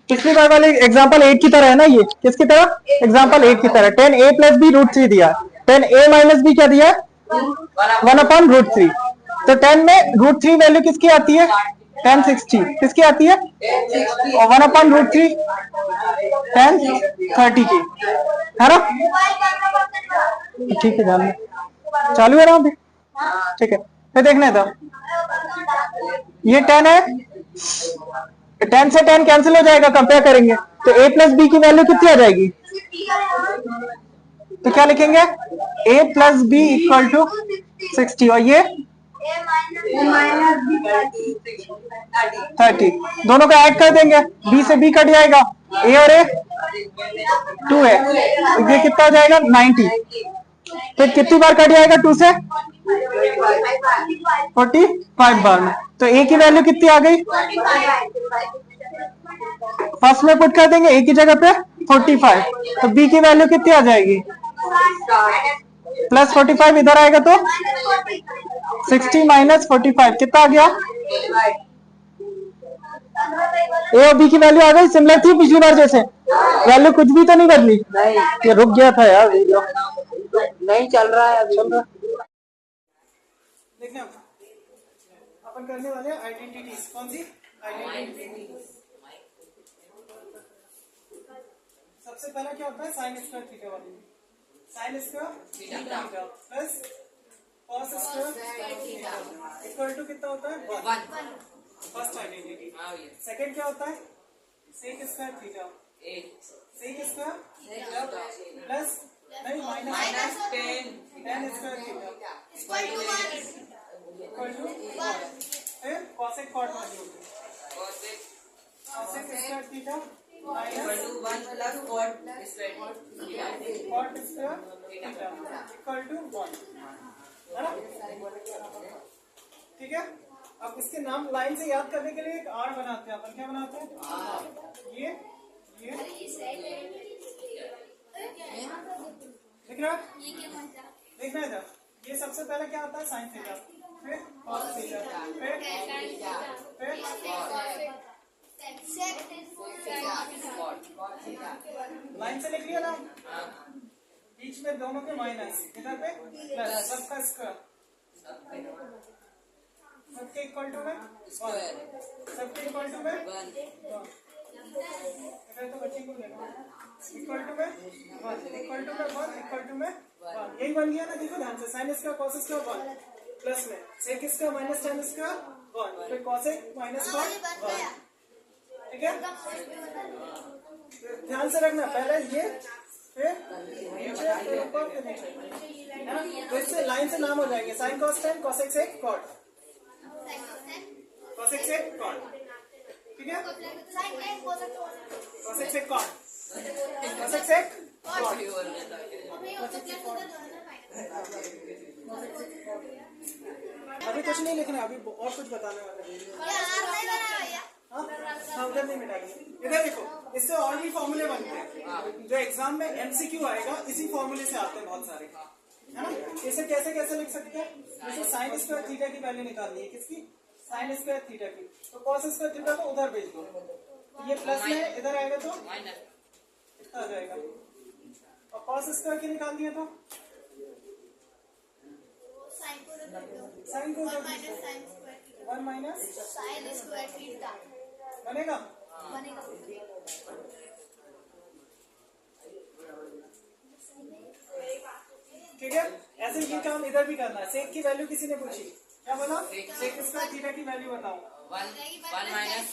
पिछली बार वाले एग्जांपल 8 की तरह है ना, ये किसकी तरह? एग्जांपल 8 की तरह, 10a + b √3 दिया, 10a - b क्या दिया? 1/√3। तो 10 में √3 वैल्यू किसकी आती है? tan 60 किसकी आती है? और 1/√3 tan 30 की, है ना? ठीक है, ध्यान चालू है ना अभी? ठीक है, फिर देखने दो। ये 10 है, 10 से 10 कैंसिल हो जाएगा, कंपेयर करेंगे तो a प्लस बी की वैल्यू कितनी आ जाएगी? तो क्या लिखेंगे? a plus b equal to 60 और ये 30, दोनों को ऐड कर देंगे, b से b कट जाएगा, a और a 2 है, तो ये कितना हो जाएगा? 90। फिर कितनी बार कट जाएगा 2 से? 45 बार में। तो a की वैल्यू कितनी आ गई? फर्स्ट में पुट कर देंगे a की जगह पे 45, तो b की वैल्यू कितनी आ जाएगी? प्लस 45 इधर आएगा तो 60 माइनस 45 कितना आ गया? ए और बी की वैल्यू आ गई, सिमिलर थी पिछली बार जैसे, वैल्यू कुछ भी तो नहीं बदली। ये रुक गया था यार वीडियो, नहीं चल रहा है अभी। देखिए अपन करने वाले हैं आइडेंटिटीज। कौन सी आइडेंटिटी? सबसे पहला क्या होता है? साइन स्क्वायर थीटा वाली। Sine square theta plus cos square theta equal to कितना होता है? 1। First identity. सेकंड क्या होता है? Sec square theta, sec square plus नहीं minus tan square theta equal to 1। फिर कॉसेक कॉट वाली होती है, cosec square theta minus 1 plus cot square theta equal to 1, है ना? ठीक है। अब इसके नाम लाइन से याद करने के लिए एक आर बनाते हैं अपन। क्या बनाते हैं? ये देखना है। ये सबसे पहले क्या होता है? साइन थीटा, फिर कॉस थीटा, फिर लाइन से लिख लिया ना, बीच में दोनों के माइनस, इधर पे प्लस, सबका स्क्वायर, सबके इक्वल टू में सबके इक्वल टू में तो बच्चे को लेना इक्वल टू में 1 इक्वल टू में 1 इक्वल टू में 1। यही बन गया ना? देखो ध्यान से, साइन इसका कॉस इसका 1 प्लस में सेक इसका माइनस टेन इसका 1, फिर कॉसेक माइनस कॉट 1। ठीक है, ध्यान से रखना, पहले ये फिर नीचे फिर ऊपर फिर नीचे, है ना? तो इससे लाइन से नाम हो जाएंगे sine cos tan cosec sec cot, cosec sec cot. ठीक है, cosec sec cot, cosec sec cot. अभी कुछ नहीं लिखना, अभी और कुछ बताने वाले हैं। हाँ, उधर नहीं मिटाएंगे। इधर देखो, इससे और भी फॉर्मूले बनते हैं जो एग्जाम में एमसीक्यू आएगा, इसी फॉर्मूले से आते हैं बहुत सारे, है ना? इसे कैसे कैसे लिख सकते हैं? जैसे साइन स्क्वायर थीटा की वैल्यू निकालनी है, किसकी? साइन स्क्वायर थीटा की, तो कॉस स्क्वायर थीटा को उधर भेज दो, ये प्लस में इधर आएगा तो इतना आ जाएगा, और कॉस स्क्वायर की निकाल दिया तो साइन को 1 माइनस साइन स्क्वायर थीटा बनेगा। ठीक है, ऐसे ये काम इधर भी करना है। सेक की वैल्यू किसी ने पूछी, क्या बोला? सेक स्क्वायर थीटा की वैल्यू बताओ। 1 माइनस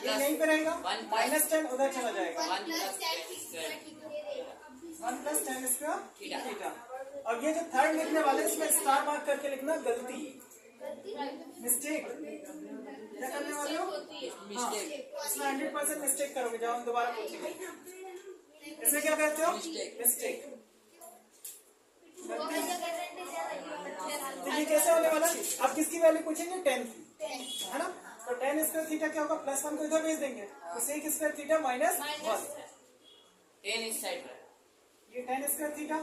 ये नहीं करेगा, माइनस 10 उधर चला जाएगा, 1 प्लस टेन स्क्वायर थीटा। और ये जो थर्ड लिखने वाले इसमें स्टार मार्क करके लिखना गलती, मिस्टेक। क्या करने वाले हो? इसमें 100% मिस्टेक करोगे जब हम दोबारा पूछेंगे। इसे क्या कहते हो? मिस्टेक। तो ये कैसे होने वाला? अब किसकी वैल्यू पूछेंगे? 10 की, है ना? तो 10 स्क्वायर थीटा क्या होगा? प्लस 1 को इधर भेज देंगे, तो सेक स्क्वायर थीटा माइनस 1। 10 इस साइड में, ये 10 स्क्वायर थीटा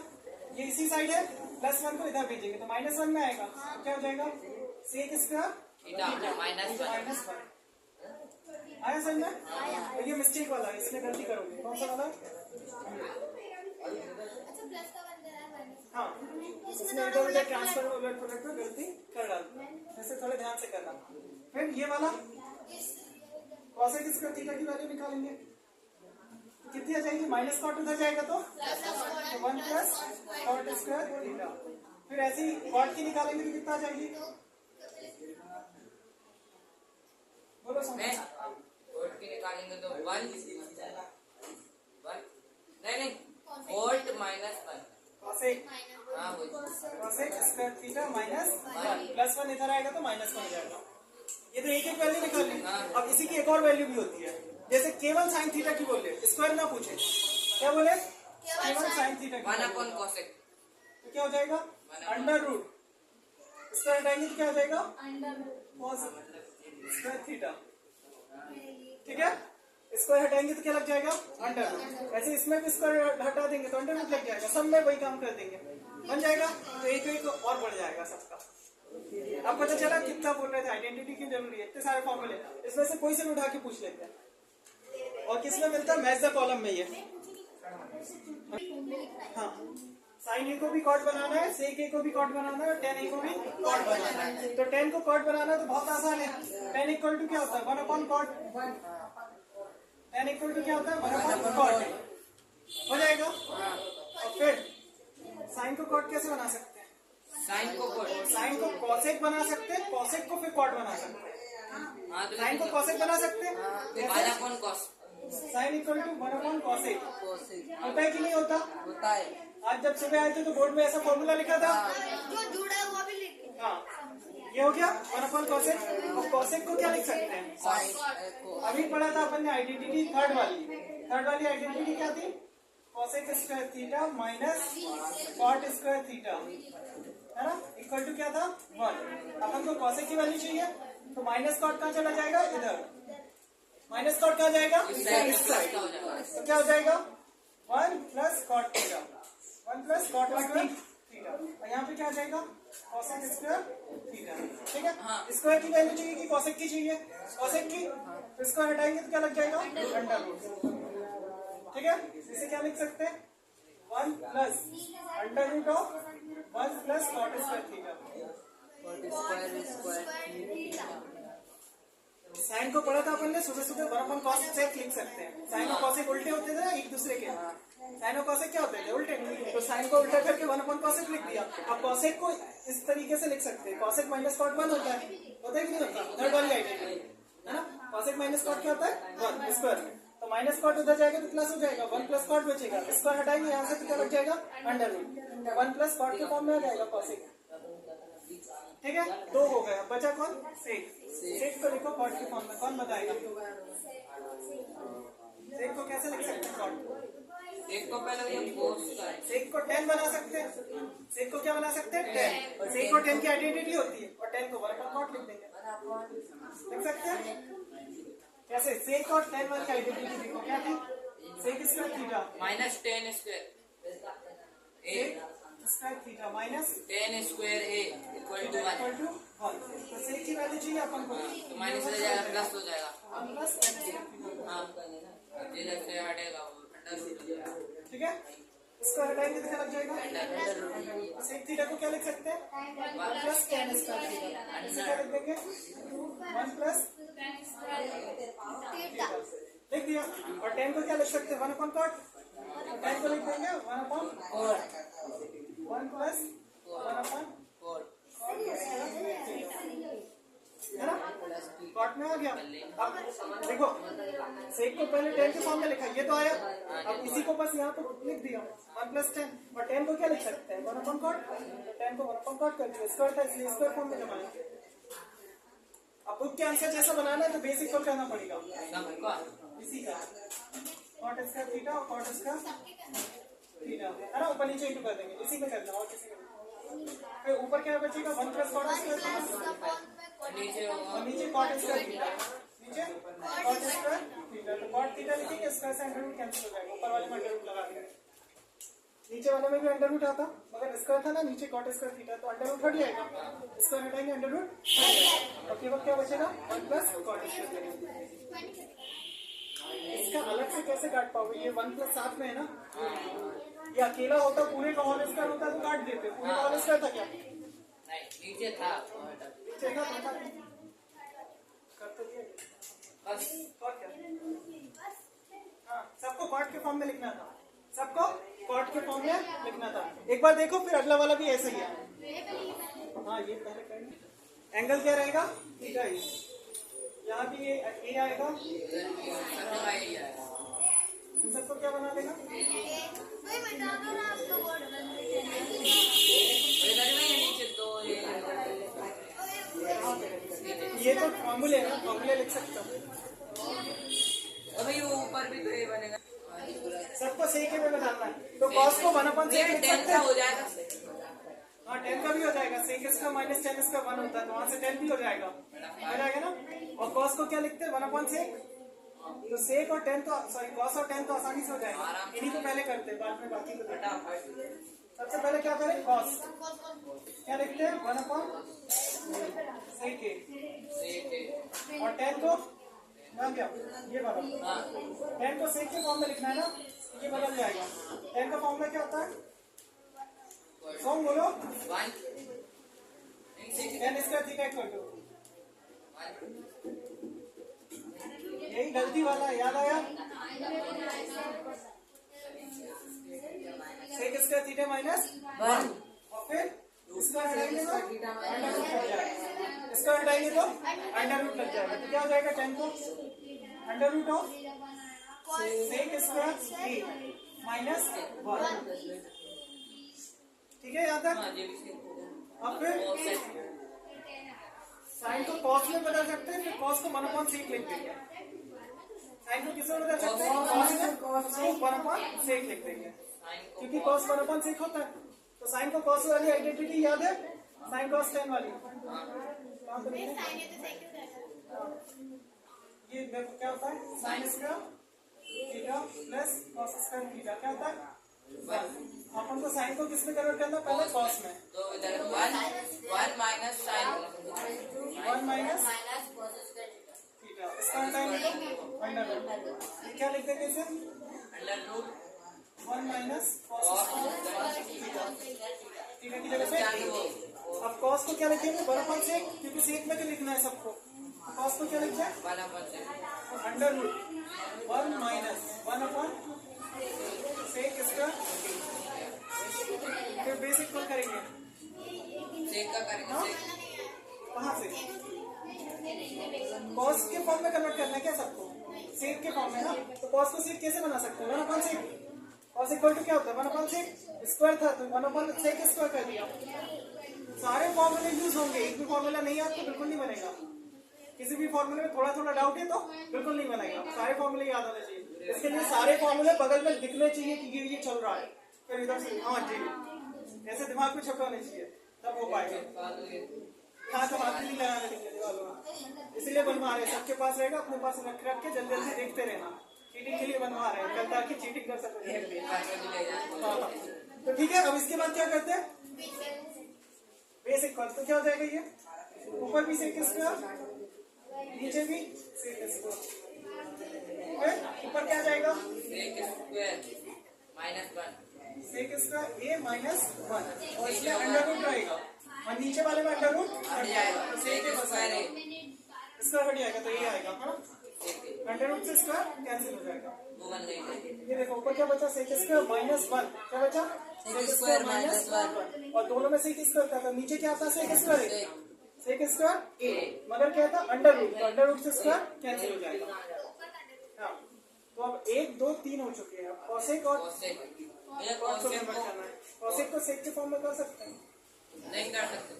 ये इसी साइड है, प्लस 1 को इधर भेजेंगे तो माइनस 1 में आएगा, तो क्या हो जाएगा? Sec square theta minus 1। आया समझ में? तो ये मिस्टेक वाला है, इसमें गलती करोगे। कौन सा वाला? अच्छा प्लस का बन रहा है माइनस। हाँ, इसमें इधर उधर ट्रांसफर में उलट पुलट में गलती कर डालते हैं, ऐसे थोड़े ध्यान से करना। फिर ये वाला कॉसेक स्क्वायर थीटा की वैल्यू निकालेंगे, कितनी आ जाएगी? माइनस कॉट उधर जाएगा तो 1 प्लस कॉट स्क्वायर थीटा। फिर ऐसे ही कॉट की निकालेंगे तो कितना आ जाएगी? बोलो मैं कोट की निकालेंगे तो 1 नहीं कोट माइनस 1 कॉसेक हाँ वही cosec square theta minus 1 plus 1 इधर आएगा तो माइनस 1 हो जाएगा। ये तो एक एक वैल्यू निकालनी। अब इसी की एक और वैल्यू भी होती है, जैसे केवल साइन थीटा की बोले, स्क्वायर ना पूछे, क्या बोले? केवल साइन थीटा की 1 कोसेक तो क्या हो जाएगा? Under root. स्क्वायर हटाएंगे तो क्या हो जाएगा? Square theta. ठीक है, स्क्वायर हटाएंगे तो क्या लग जाएगा? Under root. ऐसे इसमें भी स्क्वायर हटा देंगे तो अंडर रूट लग जाएगा, सब में वही काम कर देंगे, बन जाएगा। तो एक एक और बढ़ जाएगा सबका। अब पता चला कितना बोल रहे थे, आइडेंटिटी की जरूरी है, इतने सारे फॉर्मूले, इसमें से कोई से भी उठा के पूछ लेते हैं। और किसमें मिलता है? मैच द कॉलम में। ये हाँ, साइन ए को भी कॉट बनाना है, सेक ए को भी कॉट बनाना है, टेन ए को भी कॉट बनाना है। तो टेन को कॉट बनाना है तो बहुत आसान है। टेन इक्वल टू क्या होता है? 1 upon cot. Tan equal to क्या होता है? 1 अपॉन कॉट हो जाएगा। और फिर साइन को कॉट कैसे बना सकते हैं? साइन को कोट साइन को कॉसेक बना सकते हैं, कॉसेक को फिर कॉट बना सकते हैं। हाँ तो साइन को कॉसेक बना सकते हैं, 1 कौन cos sine equal to 1 upon cosec. होता है कि नहीं होता? होता है। आज जब सुबह आए थे तो बोर्ड में ऐसा फॉर्मूला लिखा था। जो जुड़ा हुआ भी लिख। हाँ, ये हो गया 1 अपॉन कॉसेक। और कॉसेक को क्या लिख सकते हैं? अभी पढ़ा था अपन ने आइडेंटिटी, थर्ड वाली आइडेंटिटी क्या थी? Cosec square theta minus cot square theta, है ना, इक्वल टू क्या था? 1। अपन को कॉसेक की वैल्यू चाहिए तो माइनस कॉट कहाँ चला जाएगा? इधर। माइनस कॉट कहाँ जाएगा? इस साइड। तो क्या हो जाएगा? 1 plus cot theta, 1 plus cot square theta. और यहाँ पे क्या आ जाएगा? Cosec square theta. ठीक है, स्क्वायर की वैल्यू चाहिए कि कॉसेक की चाहिए? कॉसेक की। तो स्क्वायर हटाएंगे तो क्या लग जाएगा? Under root. ठीक है, इसे क्या लिख सकते हैं? 1 plus under root of 1 plus cot square theta. Sine को पढ़ा था अपन ने सुबह सुबह, 1 अपॉन कॉसेक लिख सकते हैं। साइन और कॉसेक उल्टे होते थे ना एक दूसरे के। साइन और कॉसेक क्या होते थे? उल्टे। तो साइन को उल्टा करके 1 अपॉन कॉसेक लिख दिया। अब कॉसेक को इस तरीके से लिख सकते हैं, कॉसेक माइनस कॉट 1 होता है कि नहीं होता? थर्ड वाली आइडेंटिटी है ना। कॉसेक माइनस कॉट क्या होता है? 1 स्क्वायर में। तो माइनस कॉट उधर जाएगा तो प्लस हो जाएगा, 1 प्लस कॉट बचेगा। स्क्वायर हटाएंगे यहाँ से तो क्या लग जाएगा? Under root. 1 प्लस कॉट के फॉर्म में आ जाएगा कॉसेक। ठीक है, 2 हो गया। बचा कौन? सेक। सेक को लिखो कॉट के फॉर्म में, कौन बताएगा? सेक को कैसे लिख सकते हैं? कॉट एक को पहले ये कोस का सेक को 10 बना सकते हैं। सेक को क्या बना सकते हैं? 10। सेक को 10 की आइडेंटिटी होती है और 10 को 1 अपॉन कॉट लिख देंगे। लिख सकते हैं कैसे? सेक और 10 वाली आइडेंटिटी देखो क्या थी? Sec square theta minus 10 square A square theta minus 10 square A equal to 1 equal to 1। तो सेक की वैल्यू चाहिए अपन को, तो माइनस हो जाएगा प्लस हो जाएगा। 1 प्लस 10। हाँ जिधर से हटेगा वो अंडर रूट हो जाएगा। ठीक है, इसको हटाएंगे तो क्या लग जाएगा? सेक थीटा को क्या लिख सकते हैं? 1 प्लस 10 स्क्वायर थीटा। इसे क्या लिख देंगे? 1 प्लस लिख दिया। और 10 को क्या लिख सकते हैं? 1 अपॉन कॉट। 10 को लिख देंगे 1 upon cot. 1 plus 1 upon cot है ना, कॉट में आ गया। अब देखो सेक को पहले 10 के फॉर्म में लिखा, ये तो आया। अब इसी को बस यहाँ पे लिख दिया 1 प्लस 10। और 10 को क्या लिख सकते हैं? 1 अपॉन कॉट। 10 को 1 अपॉन कॉट कर दिया, स्क्वायर था इसलिए स्क्वायर फॉर्म में जमाएंगे। अब बुक के आंसर जैसा बनाना है तो बेस इक्वल करना पड़ेगा इसी का। कॉट स्क्वायर थीटा और कॉट स्क्वायर थीटा है ना, ऊपर नीचे इंटू कर देंगे, इसी में करना और किसी में। फिर ऊपर क्या बचेगा? 1 प्लस कॉट स्क्वायर नीचे और नीचे कॉट स्क्वायर थीटा, नीचे कॉट स्क्वायर थीटा। तो कॉट थीटा लिखेंगे, स्क्वायर से अंडर रूट कैंसिल हो जाएगा, ऊपर वाले में अंडर रूट लगा देंगे। नीचे वाले में भी अंडर रूट आता, मगर स्क्वायर था ना, नीचे कॉट स्क्वायर थीटा तो अंडर रूट हट जाएगा। स्क्वायर हटाएंगे अंडर रूट हट जाएगा और केवल क्या बचेगा? 1 प्लस कॉट स्क्वायर। इसका अलग से कैसे काट पाओगे? ये 1 प्लस साथ में है ना, ये अकेला होता पूरे का होल स्क्वायर होता तो काट देते। पूरे का होल स्क्वायर था क्या? नहीं, नीचे था। नीचे था तो कर तो दिया बस और क्या? हाँ, सबको कॉट के फॉर्म में लिखना था, सबको कॉट के फॉर्म में लिखना था। एक बार देखो, फिर अगला वाला भी ऐसा ही है। हाँ, ये पहले करेंगे। एंगल क्या रहेगा? थीटा ही। यहाँ भी ये ए आएगा, इन सबको क्या बना देगा? वही बता दो ना आपको बोर्ड नीचे दो ये तो फॉर्मूले है, फॉर्मूले लिख सकता हूँ। अभी वो ऊपर भी तो ये बनेगा। सबको सेक में डालना है, तो कॉस को 1/6 लिख सकते हो हैं। जाएगा। हाँ, 10 का भी हो जाएगा। सेक इसका माइनस 10 इसका 1 होता है, तो वहाँ से 10 भी हो जाएगा ना। और कॉस को क्या लिखते हैं? 1/6। तो सेक और 10 तो सॉरी कॉस और 10 तो आसानी से हो जाएगा। इन्हीं को पहले करते हैं, बाद में बाकी को करते हैं। सबसे पहले क्या करें? कॉस क्या लिखते हैं? 1/6 और 10 को नाम क्या? ये वाला 10 को सेक के फॉर्म में लिखना है ना, ये बदल जाएगा। 10 का फॉर्म में क्या होता है? सॉन्ग बोलो। 10 इसका थीटा इक्वल टू, यही गलती वाला याद आया? सेक इसका थीटा माइनस 1 और फिर इसका हटाएंगे तो अंडर रूट लग जाएगा। इसका हटाएंगे तो अंडर रूट लग जाएगा। तो क्या हो जाएगा? 10 को under root of sec square A minus 1। ठीक है यहाँ तक? अब फिर साइन को कॉस में बदल सकते हैं, फिर कॉस को 1/6 लिख देंगे। साइन को किसमें बदल सकते हैं? कॉस को 1/6 लिख देंगे, क्योंकि कॉस 1/6 होता है। तो साइन को कॉस वाली आइडेंटिटी याद है? साइन कॉस 10 वाली कहाँ पे लिखें? ये देखो क्या होता है? Sine square theta plus cos square theta क्या होता है? अपन को साइन को किसमें कन्वर्ट करना? पहले कॉस में। तो इधर 1 माइनस साइन 1 माइनस थीटा, इसका टाइम अंडर रूट। क्या लिख देंगे इसे? Under root 1 minus cos theta की जगह पे। अब कॉस को क्या लिखेंगे? 1/6, क्योंकि सेक में तो लिखना है सबको। कॉस को क्या लिखते हैं? 1/6 अंडर रूट 1 माइनस 1/6 इसका, फिर बेसिक को करेंगे। सेक का करेंगे। कहाँ से? कॉस के फॉर्म में कन्वर्ट करना है क्या सबको? सेक के फॉर्म में ना, तो कॉस को सेक कैसे बना सकते हैं? 1/6। कॉस इक्वल टू क्या होता है? 1/6 स्क्वायर था, तो 1/6 स्क्वायर कर दिया। सारे फॉर्मूले यूज होंगे, एक भी फॉर्मूला नहीं है तो बिल्कुल नहीं बनेगा। किसी भी फॉर्मूले में थोड़ा थोड़ा डाउट है तो बिल्कुल नहीं बनेगा। सारे फॉर्मूले याद होने चाहिए। इसके लिए सारे फॉर्मूले बगल में दिखने चाहिए कि ये चल रहा है। फिर इधर से हाँ जी, ऐसे दिमाग में छपा होना चाहिए, तब हो पाएगा। हाँ, तो हाथ नहीं लगाने देंगे दीवारों में, इसलिए बनवा रहे हैं। सबके पास रहेगा, अपने पास रख रख के जल्दी जल्दी देखते रहना। चीटिंग के लिए बनवा रहे हैं, कल ताकि चीटिंग कर सको। हाँ, तो ठीक है। अब इसके बाद क्या करते हैं? बेसिक कॉल तो क्या हो जाएगा? ये ऊपर भी सेक स्क्वायर, नीचे भी सेक स्क्वायर, ऊपर क्या जाएगा? Sec square minus 1 sec square A minus 1 और इसमें अंडर रूट रहेगा और नीचे वाले में अंडर रूट हट जाएगा। सेक स्क्वायर इसका हट जाएगा तो ये आएगा। हाँ, अंडर रूट से स्क्वायर कैंसिल हो जाएगा। ये देखो ऊपर क्या बचा? सेक स्क्वायर माइनस 1 क्या बचा? सेक स्क्वायर माइनस 1 और दोनों में सेक स्क्वायर था, तो नीचे क्या आता? सेक स्क्वायर सेक स्क्वायर ए, मगर क्या था? अंडर रूट, तो अंडर रूट से स्क्वायर कैंसिल हो जाएगा। हाँ, तो अब 1 2 3 हो चुके हैं। कॉसेक और कॉसेक को सेक के फॉर्म में कर सकते हैं? नहीं कर सकते।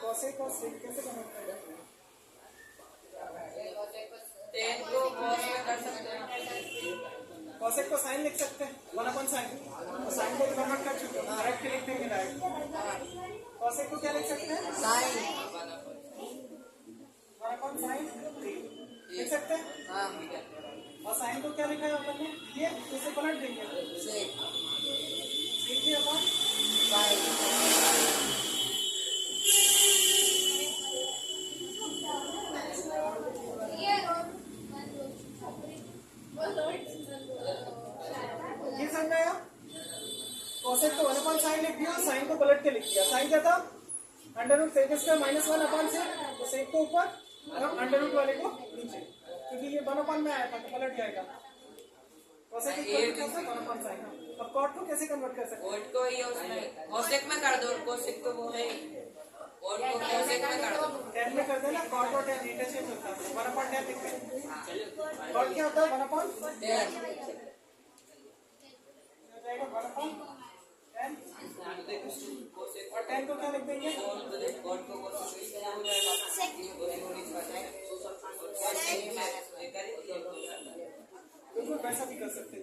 कॉसेक और सेक कैसे कनेक्ट करें? 10 को कॉस में कर सकते हैं। कॉसेक को साइन लिख सकते हैं 1/sin, तो साइन को कन्वर्ट कर चुके हैं, डायरेक्ट लिख देंगे डायरेक्ट। कॉसेक को क्या लिख सकते हैं? साइन 1/sin लिख सकते हैं। हाँ, और साइन को क्या लिखा है अपन ने? ये इसे पलट देंगे, सेक देखिए अपन कोसेक को 1/sin लिख दिया, साइन को पलट के लिख दिया। साइन क्या था? √sec² -1/sec, तो सेक को ऊपर और अंडर वाले को नीचे, क्योंकि ये 1/, में आया था तो पलट जाएगा। Cosec equal to 1/sin। अब कॉट को कैसे कन्वर्ट कर सकते हैं? कोट को ये उसमें कोसेक में कर दो, कोसेक तो वो है, कोट को कोसेक में कर दो। tan में कर देना, कॉट और tan इंटरचेंज होता है। 1/tan लिखते हैं। कॉट क्या होता है? 1/tan जाएगा 1/tan, और tan को क्या लिख देंगे? कोट को कोसेक में हो जाएगा, बिल्कुल वैसा भी कर सकते हैं।